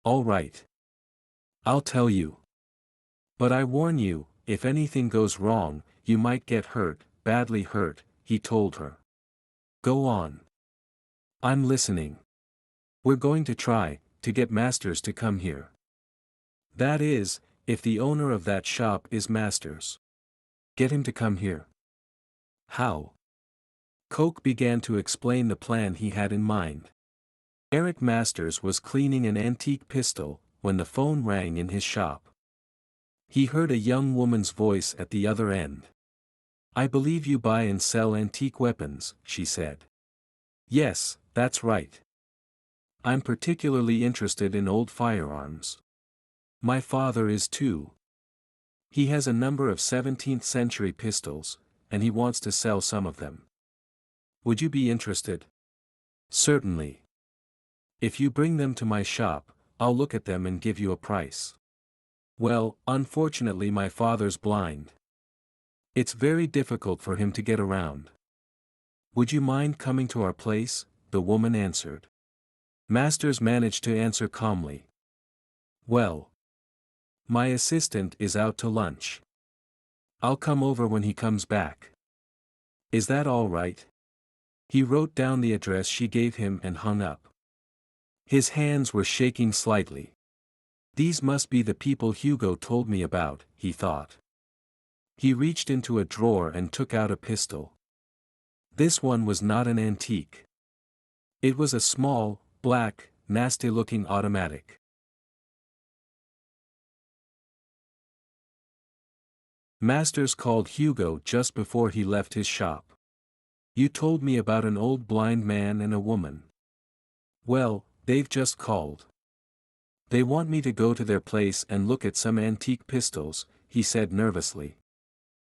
"All right. I'll tell you. But I warn you, if anything goes wrong, you might get hurt, badly hurt," he told her. "Go on. I'm listening." "We're going to try to get Masters to come here. That is, if the owner of that shop is Masters. Get him to come here." "How?" Coke began to explain the plan he had in mind. Eric Masters was cleaning an antique pistol, when the phone rang in his shop. He heard a young woman's voice at the other end. "I believe you buy and sell antique weapons," she said. "Yes, that's right. I'm particularly interested in old firearms. My father is too. He has a number of 17th century pistols, and he wants to sell some of them. Would you be interested?" "Certainly. If you bring them to my shop, I'll look at them and give you a price." "Well, unfortunately my father's blind. It's very difficult for him to get around." "Would you mind coming to our place?" the woman answered. Masters managed to answer calmly. "Well, my assistant is out to lunch. I'll come over when he comes back. Is that all right?" He wrote down the address she gave him and hung up. His hands were shaking slightly. "These must be the people Hugo told me about," he thought. He reached into a drawer and took out a pistol. This one was not an antique. It was a small, black, nasty-looking automatic. Masters called Hugo just before he left his shop. "You told me about an old blind man and a woman. Well, they've just called. They want me to go to their place and look at some antique pistols," he said nervously.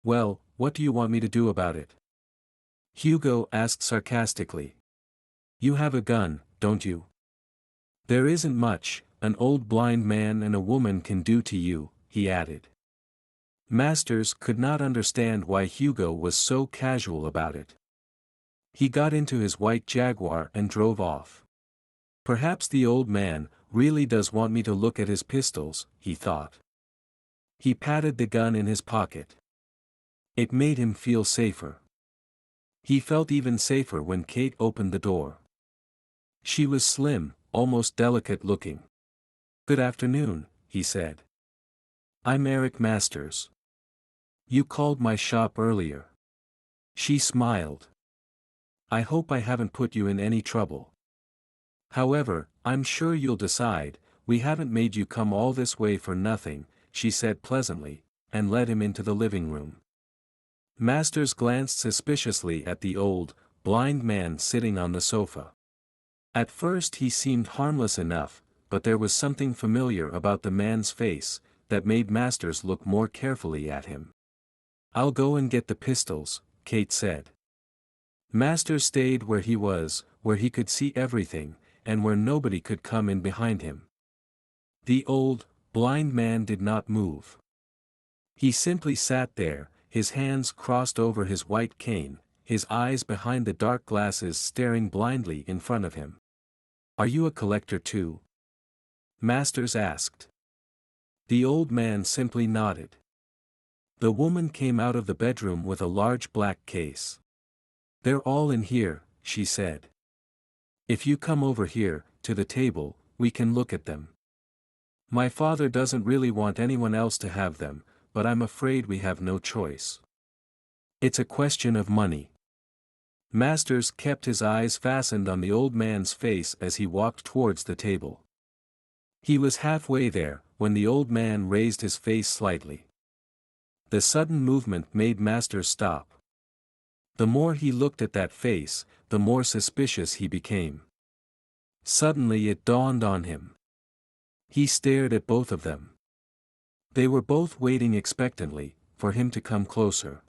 "Well, what do you want me to do about it?" Hugo asked sarcastically. "You have a gun, don't you? There isn't much an old blind man and a woman can do to you," he added. Masters could not understand why Hugo was so casual about it. He got into his white Jaguar and drove off. "Perhaps the old man really does want me to look at his pistols," he thought. He patted the gun in his pocket. It made him feel safer. He felt even safer when Kate opened the door. She was slim, almost delicate looking. "Good afternoon," he said. "I'm Eric Masters. You called my shop earlier." She smiled. "I hope I haven't put you in any trouble. However, I'm sure you'll decide, we haven't made you come all this way for nothing," she said pleasantly, and led him into the living room. Masters glanced suspiciously at the old, blind man sitting on the sofa. At first he seemed harmless enough, but there was something familiar about the man's face that made Masters look more carefully at him. "I'll go and get the pistols," Kate said. Masters stayed where he was, where he could see everything, and where nobody could come in behind him. The old, blind man did not move. He simply sat there, his hands crossed over his white cane, his eyes behind the dark glasses staring blindly in front of him. "Are you a collector too?" Masters asked. The old man simply nodded. The woman came out of the bedroom with a large black case. "They're all in here," she said. "If you come over here, to the table, we can look at them. My father doesn't really want anyone else to have them, but I'm afraid we have no choice. It's a question of money." Masters kept his eyes fastened on the old man's face as he walked towards the table. He was halfway there, when the old man raised his face slightly. The sudden movement made Masters stop. The more he looked at that face, the more suspicious he became. Suddenly it dawned on him. He stared at both of them. They were both waiting expectantly, for him to come closer.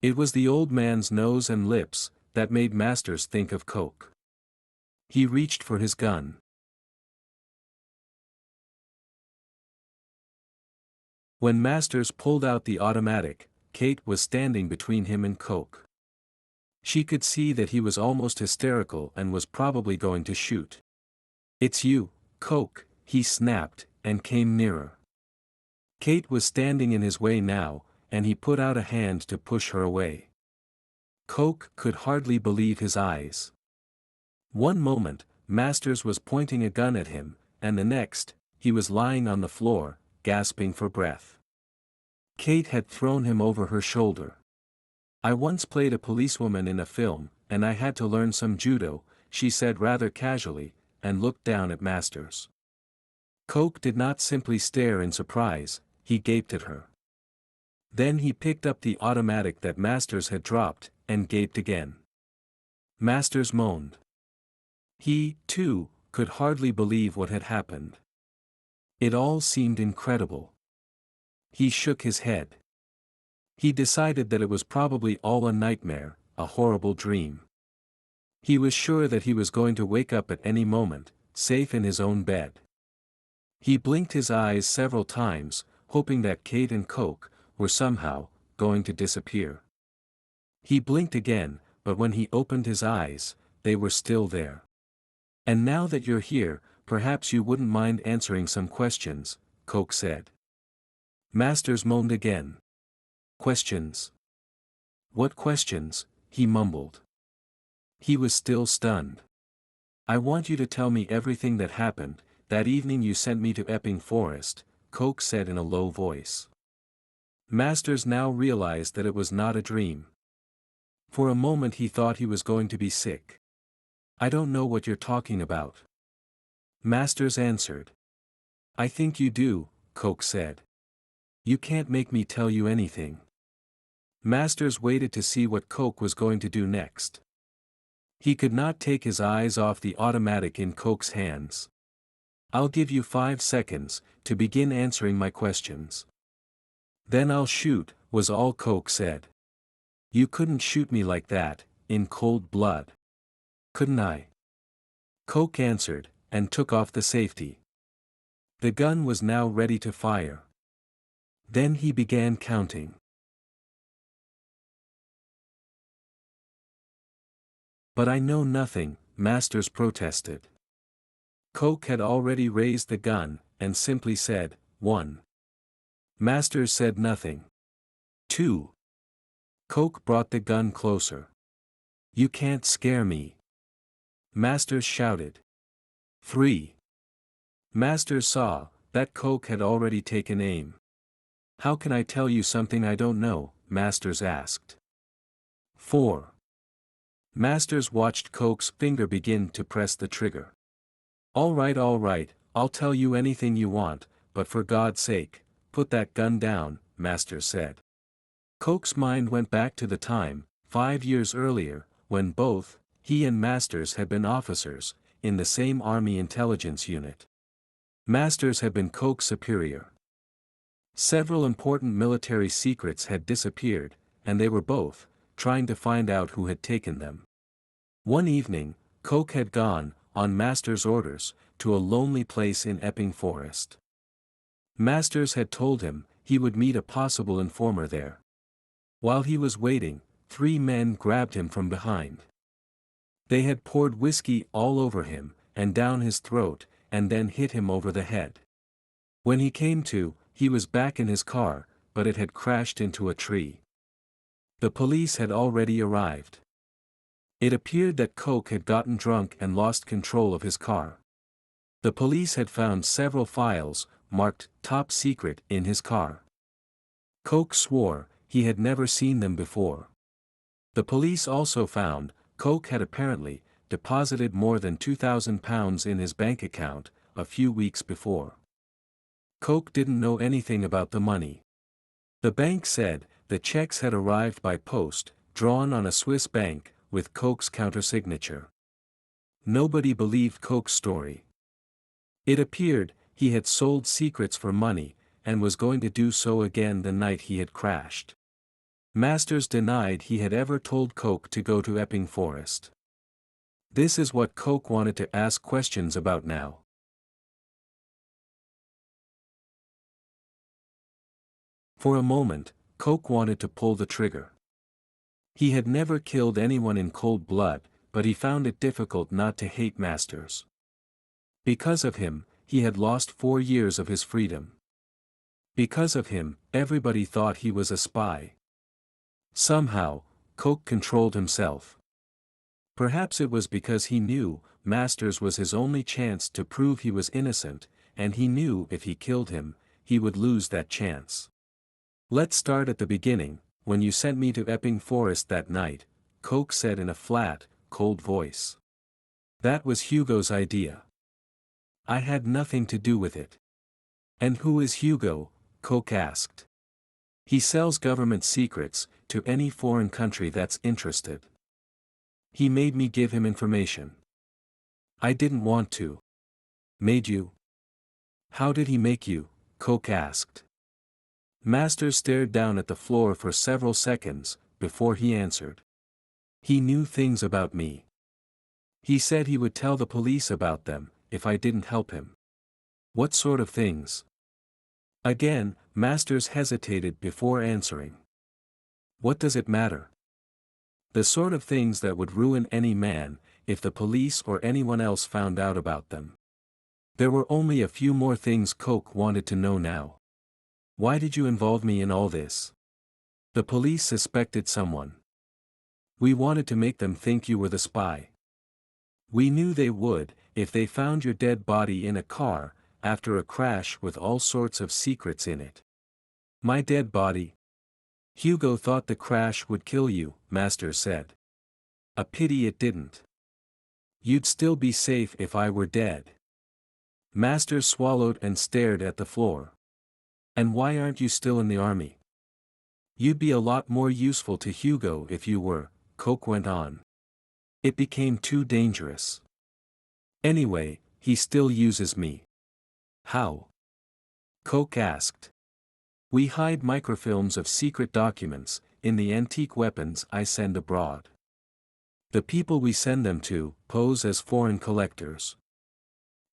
It was the old man's nose and lips that made Masters think of coke. He reached for his gun. When Masters pulled out the automatic, Kate was standing between him and Coke. She could see that he was almost hysterical and was probably going to shoot. "It's you, Coke," he snapped, and came nearer. Kate was standing in his way now, and he put out a hand to push her away. Coke could hardly believe his eyes. One moment, Masters was pointing a gun at him, and the next, he was lying on the floor, gasping for breath. Kate had thrown him over her shoulder. "I once played a policewoman in a film, and I had to learn some judo," she said rather casually, and looked down at Masters. Coke did not simply stare in surprise, he gaped at her. Then he picked up the automatic that Masters had dropped, and gaped again. Masters moaned. He, too, could hardly believe what had happened. It all seemed incredible. He shook his head. He decided that it was probably all a nightmare, a horrible dream. He was sure that he was going to wake up at any moment, safe in his own bed. He blinked his eyes several times, hoping that Kate and Coke were somehow going to disappear. He blinked again, but when he opened his eyes, they were still there. "And now that you're here, perhaps you wouldn't mind answering some questions," Coke said. Masters moaned again. "Questions? What questions?" he mumbled. He was still stunned. "I want you to tell me everything that happened that evening you sent me to Epping Forest," Coke said in a low voice. Masters now realized that it was not a dream. For a moment he thought he was going to be sick. "I don't know what you're talking about." Masters answered. "I think you do," Coke said. "You can't make me tell you anything." Masters waited to see what Coke was going to do next. He could not take his eyes off the automatic in Coke's hands. "I'll give you 5 seconds to begin answering my questions. Then I'll shoot," was all Coke said. "You couldn't shoot me like that, in cold blood. Couldn't I?" Coke answered, and took off the safety. The gun was now ready to fire. Then he began counting. "But I know nothing," Masters protested. Coke had already raised the gun, and simply said, 1. Masters said nothing. 2. Coke brought the gun closer. "You can't scare me," Masters shouted. 3. Masters saw that Coke had already taken aim. "How can I tell you something I don't know?" Masters asked. 4. Masters watched Coke's finger begin to press the trigger. All right, I'll tell you anything you want, but for God's sake, put that gun down," Masters said. Coke's mind went back to the time, 5 years earlier, when both, he and Masters had been officers, in the same Army intelligence unit. Masters had been Coke's superior. Several important military secrets had disappeared, and they were both, trying to find out who had taken them. One evening, Coke had gone, on Masters' orders, to a lonely place in Epping Forest. Masters had told him he would meet a possible informer there. While he was waiting, 3 men grabbed him from behind. They had poured whiskey all over him, and down his throat, and then hit him over the head. When he came to, he was back in his car, but it had crashed into a tree. The police had already arrived. It appeared that Coke had gotten drunk and lost control of his car. The police had found several files, marked top secret, in his car. Coke swore he had never seen them before. The police also found Coke had apparently deposited more than £2,000 in his bank account a few weeks before. Coke didn't know anything about the money. The bank said the checks had arrived by post, drawn on a Swiss bank, with Coke's countersignature. Nobody believed Coke's story. It appeared he had sold secrets for money, and was going to do so again the night he had crashed. Masters denied he had ever told Coke to go to Epping Forest. This is what Coke wanted to ask questions about now. For a moment, Coke wanted to pull the trigger. He had never killed anyone in cold blood, but he found it difficult not to hate Masters. Because of him, he had lost 4 years of his freedom. Because of him, everybody thought he was a spy. Somehow, Coke controlled himself. Perhaps it was because he knew Masters was his only chance to prove he was innocent, and he knew if he killed him, he would lose that chance. Let's start at the beginning. When you sent me to Epping Forest that night, Coke said in a flat, cold voice. That was Hugo's idea. I had nothing to do with it. And who is Hugo? Coke asked. He sells government secrets to any foreign country that's interested. He made me give him information. I didn't want to. Made you? How did he make you? Coke asked. Masters stared down at the floor for several seconds, before he answered. He knew things about me. He said he would tell the police about them, if I didn't help him. What sort of things? Again, Masters hesitated before answering. What does it matter? The sort of things that would ruin any man, if the police or anyone else found out about them. There were only a few more things Coke wanted to know now. Why did you involve me in all this? The police suspected someone. We wanted to make them think you were the spy. We knew they would, if they found your dead body in a car, after a crash with all sorts of secrets in it. My dead body? Hugo thought the crash would kill you, Masters said. A pity it didn't. You'd still be safe if I were dead. Masters swallowed and stared at the floor. And why aren't you still in the army? You'd be a lot more useful to Hugo if you were, Coke went on. It became too dangerous. Anyway, he still uses me. How? Coke asked. We hide microfilms of secret documents, in the antique weapons I send abroad. The people we send them to pose as foreign collectors.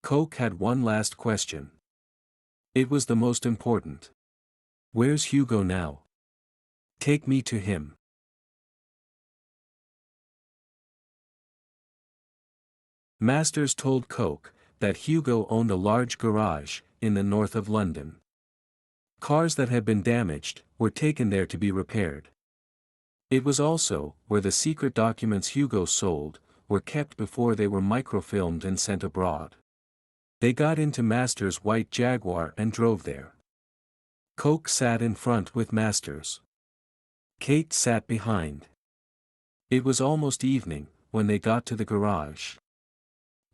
Coke had one last question. It was the most important. Where's Hugo now? Take me to him. Masters told Coke that Hugo owned a large garage in the north of London. Cars that had been damaged were taken there to be repaired. It was also where the secret documents Hugo sold were kept before they were microfilmed and sent abroad. They got into Masters' white Jaguar and drove there. Coke sat in front with Masters. Kate sat behind. It was almost evening when they got to the garage.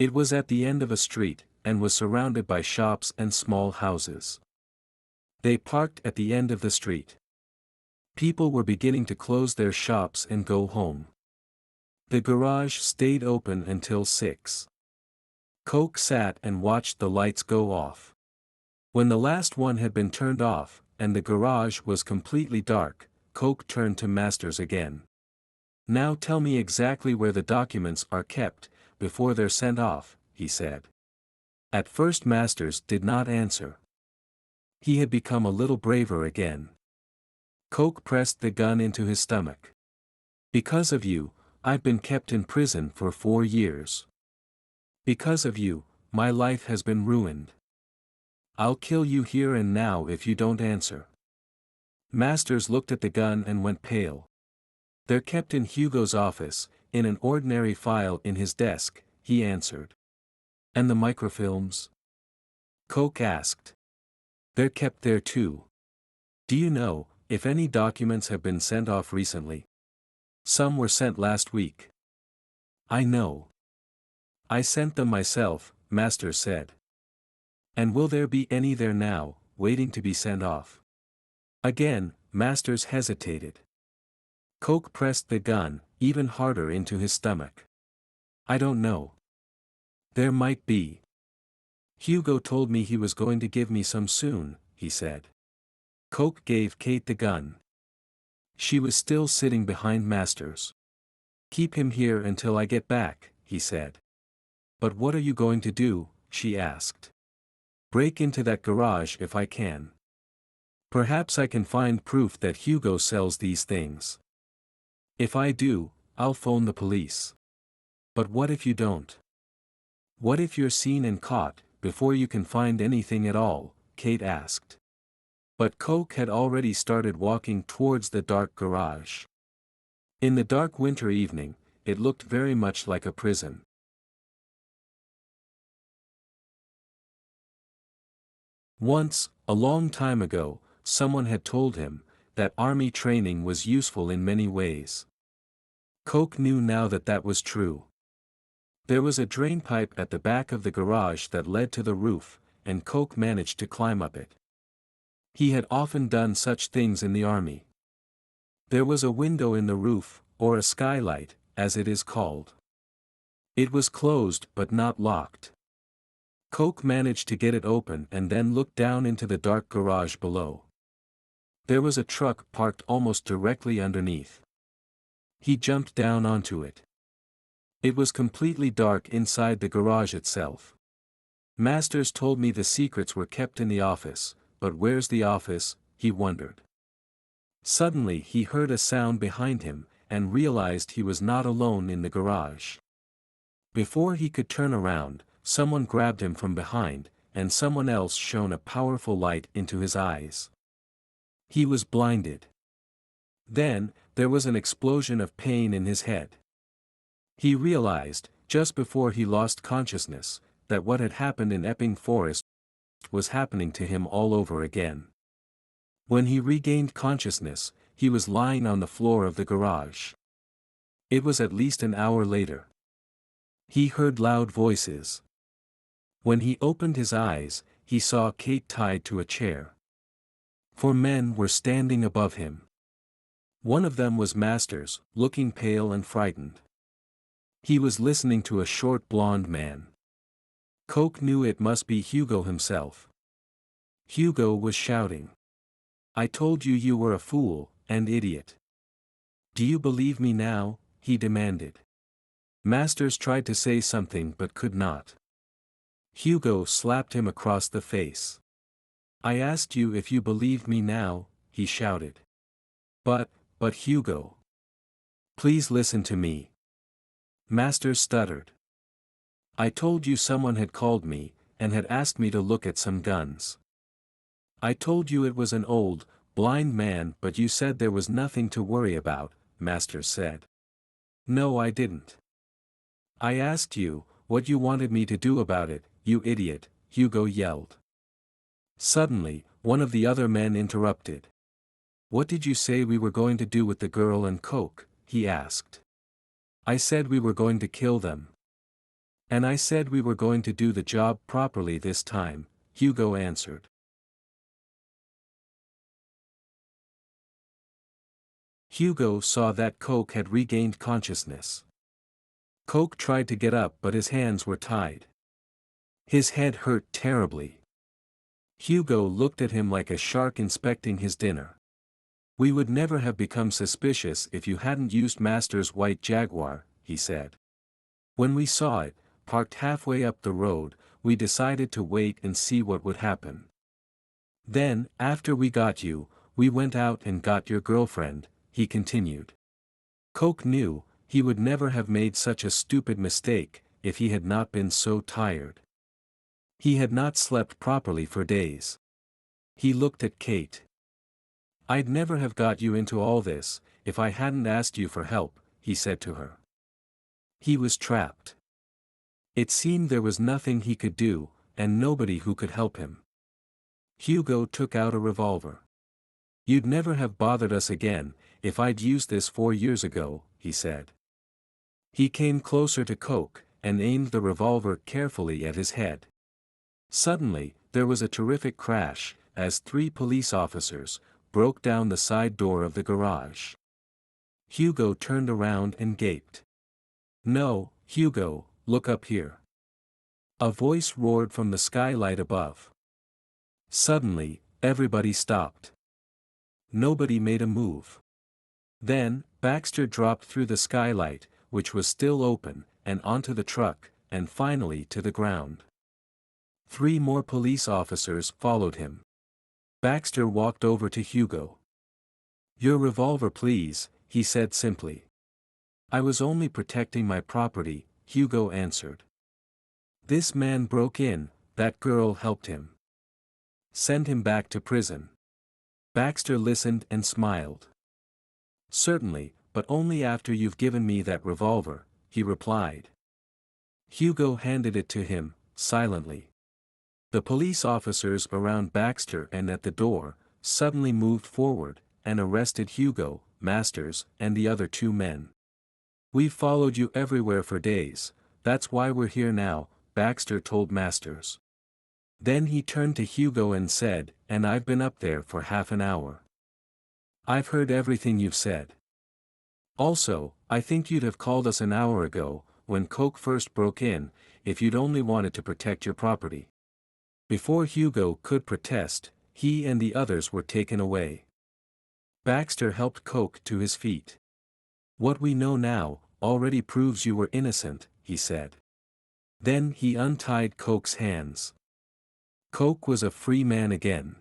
It was at the end of a street, and was surrounded by shops and small houses. They parked at the end of the street. People were beginning to close their shops and go home. The garage stayed open until 6. Coke sat and watched the lights go off. When the last one had been turned off, and the garage was completely dark, Coke turned to Masters again. "Now tell me exactly where the documents are kept, before they're sent off," he said. At first Masters did not answer. He had become a little braver again. Coke pressed the gun into his stomach. "Because of you, I've been kept in prison for 4 years. Because of you, my life has been ruined. I'll kill you here and now if you don't answer." Masters looked at the gun and went pale. "They're kept in Hugo's office, in an ordinary file in his desk," he answered. "And the microfilms?" Coke asked. "They're kept there too. Do you know if any documents have been sent off recently?" "Some were sent last week." "I know. I sent them myself," Masters said. "And will there be any there now, waiting to be sent off?" Again, Masters hesitated. Coke pressed the gun, even harder into his stomach. "I don't know. There might be. Hugo told me he was going to give me some soon," he said. Coke gave Kate the gun. She was still sitting behind Masters. "Keep him here until I get back," he said. "But what are you going to do?" she asked. "Break into that garage if I can. Perhaps I can find proof that Hugo sells these things. If I do, I'll phone the police. But what if you don't? What if you're seen and caught, before you can find anything at all?" Kate asked. But Coke had already started walking towards the dark garage. In the dark winter evening, it looked very much like a prison. Once, a long time ago, someone had told him that army training was useful in many ways. Coke knew now that that was true. There was a drainpipe at the back of the garage that led to the roof, and Coke managed to climb up it. He had often done such things in the army. There was a window in the roof, or a skylight, as it is called. It was closed but not locked. Coke managed to get it open and then looked down into the dark garage below. There was a truck parked almost directly underneath. He jumped down onto it. It was completely dark inside the garage itself. "Masters told me the secrets were kept in the office, but where's the office?" he wondered. Suddenly he heard a sound behind him, and realized he was not alone in the garage. Before he could turn around, someone grabbed him from behind, and someone else shone a powerful light into his eyes. He was blinded. Then, there was an explosion of pain in his head. He realized, just before he lost consciousness, that what had happened in Epping Forest was happening to him all over again. When he regained consciousness, he was lying on the floor of the garage. It was at least an hour later. He heard loud voices. When he opened his eyes, he saw Kate tied to a chair. 4 men were standing above him. One of them was Masters, looking pale and frightened. He was listening to a short blonde man. Coke knew it must be Hugo himself. Hugo was shouting. "I told you you were a fool, and idiot. Do you believe me now?" he demanded. Masters tried to say something but could not. Hugo slapped him across the face. "I asked you if you believed me now," he shouted. But Hugo. Please listen to me." Masters stuttered. "I told you someone had called me, and had asked me to look at some guns. I told you it was an old, blind man, but you said there was nothing to worry about," Masters said. "No, I didn't. I asked you what you wanted me to do about it, you idiot," Hugo yelled. Suddenly, one of the other men interrupted. "What did you say we were going to do with the girl and Coke?" he asked. "I said we were going to kill them. And I said we were going to do the job properly this time," Hugo answered. Hugo saw that Coke had regained consciousness. Coke tried to get up but his hands were tied. His head hurt terribly. Hugo looked at him like a shark inspecting his dinner. "We would never have become suspicious if you hadn't used Master's white Jaguar," he said. "When we saw it, parked halfway up the road, we decided to wait and see what would happen. Then, after we got you, we went out and got your girlfriend," he continued. Coke knew he would never have made such a stupid mistake if he had not been so tired. He had not slept properly for days. He looked at Kate. "I'd never have got you into all this if I hadn't asked you for help," he said to her. He was trapped. It seemed there was nothing he could do, and nobody who could help him. Hugo took out a revolver. "You'd never have bothered us again if I'd used this 4 years ago," he said. He came closer to Coke and aimed the revolver carefully at his head. Suddenly, there was a terrific crash as 3 police officers broke down the side door of the garage. Hugo turned around and gaped. "No, Hugo, look up here." A voice roared from the skylight above. Suddenly, everybody stopped. Nobody made a move. Then, Baxter dropped through the skylight, which was still open, and onto the truck, and finally to the ground. 3 more police officers followed him. Baxter walked over to Hugo. "Your revolver please," he said simply. "I was only protecting my property," Hugo answered. "This man broke in, that girl helped him. Send him back to prison." Baxter listened and smiled. "Certainly, but only after you've given me that revolver," he replied. Hugo handed it to him, silently. The police officers around Baxter and at the door suddenly moved forward and arrested Hugo, Masters, and the other 2 men. "We've followed you everywhere for days, that's why we're here now," Baxter told Masters. Then he turned to Hugo and said, "And I've been up there for half an hour. I've heard everything you've said. Also, I think you'd have called us an hour ago, when Coke first broke in, if you'd only wanted to protect your property." Before Hugo could protest, he and the others were taken away. Baxter helped Coke to his feet. "What we know now already proves you were innocent," he said. Then he untied Coke's hands. Coke was a free man again.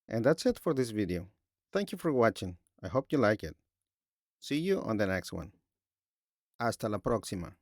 And that's it for this video. Thank you for watching. I hope you like it. See you on the next one. Hasta la próxima.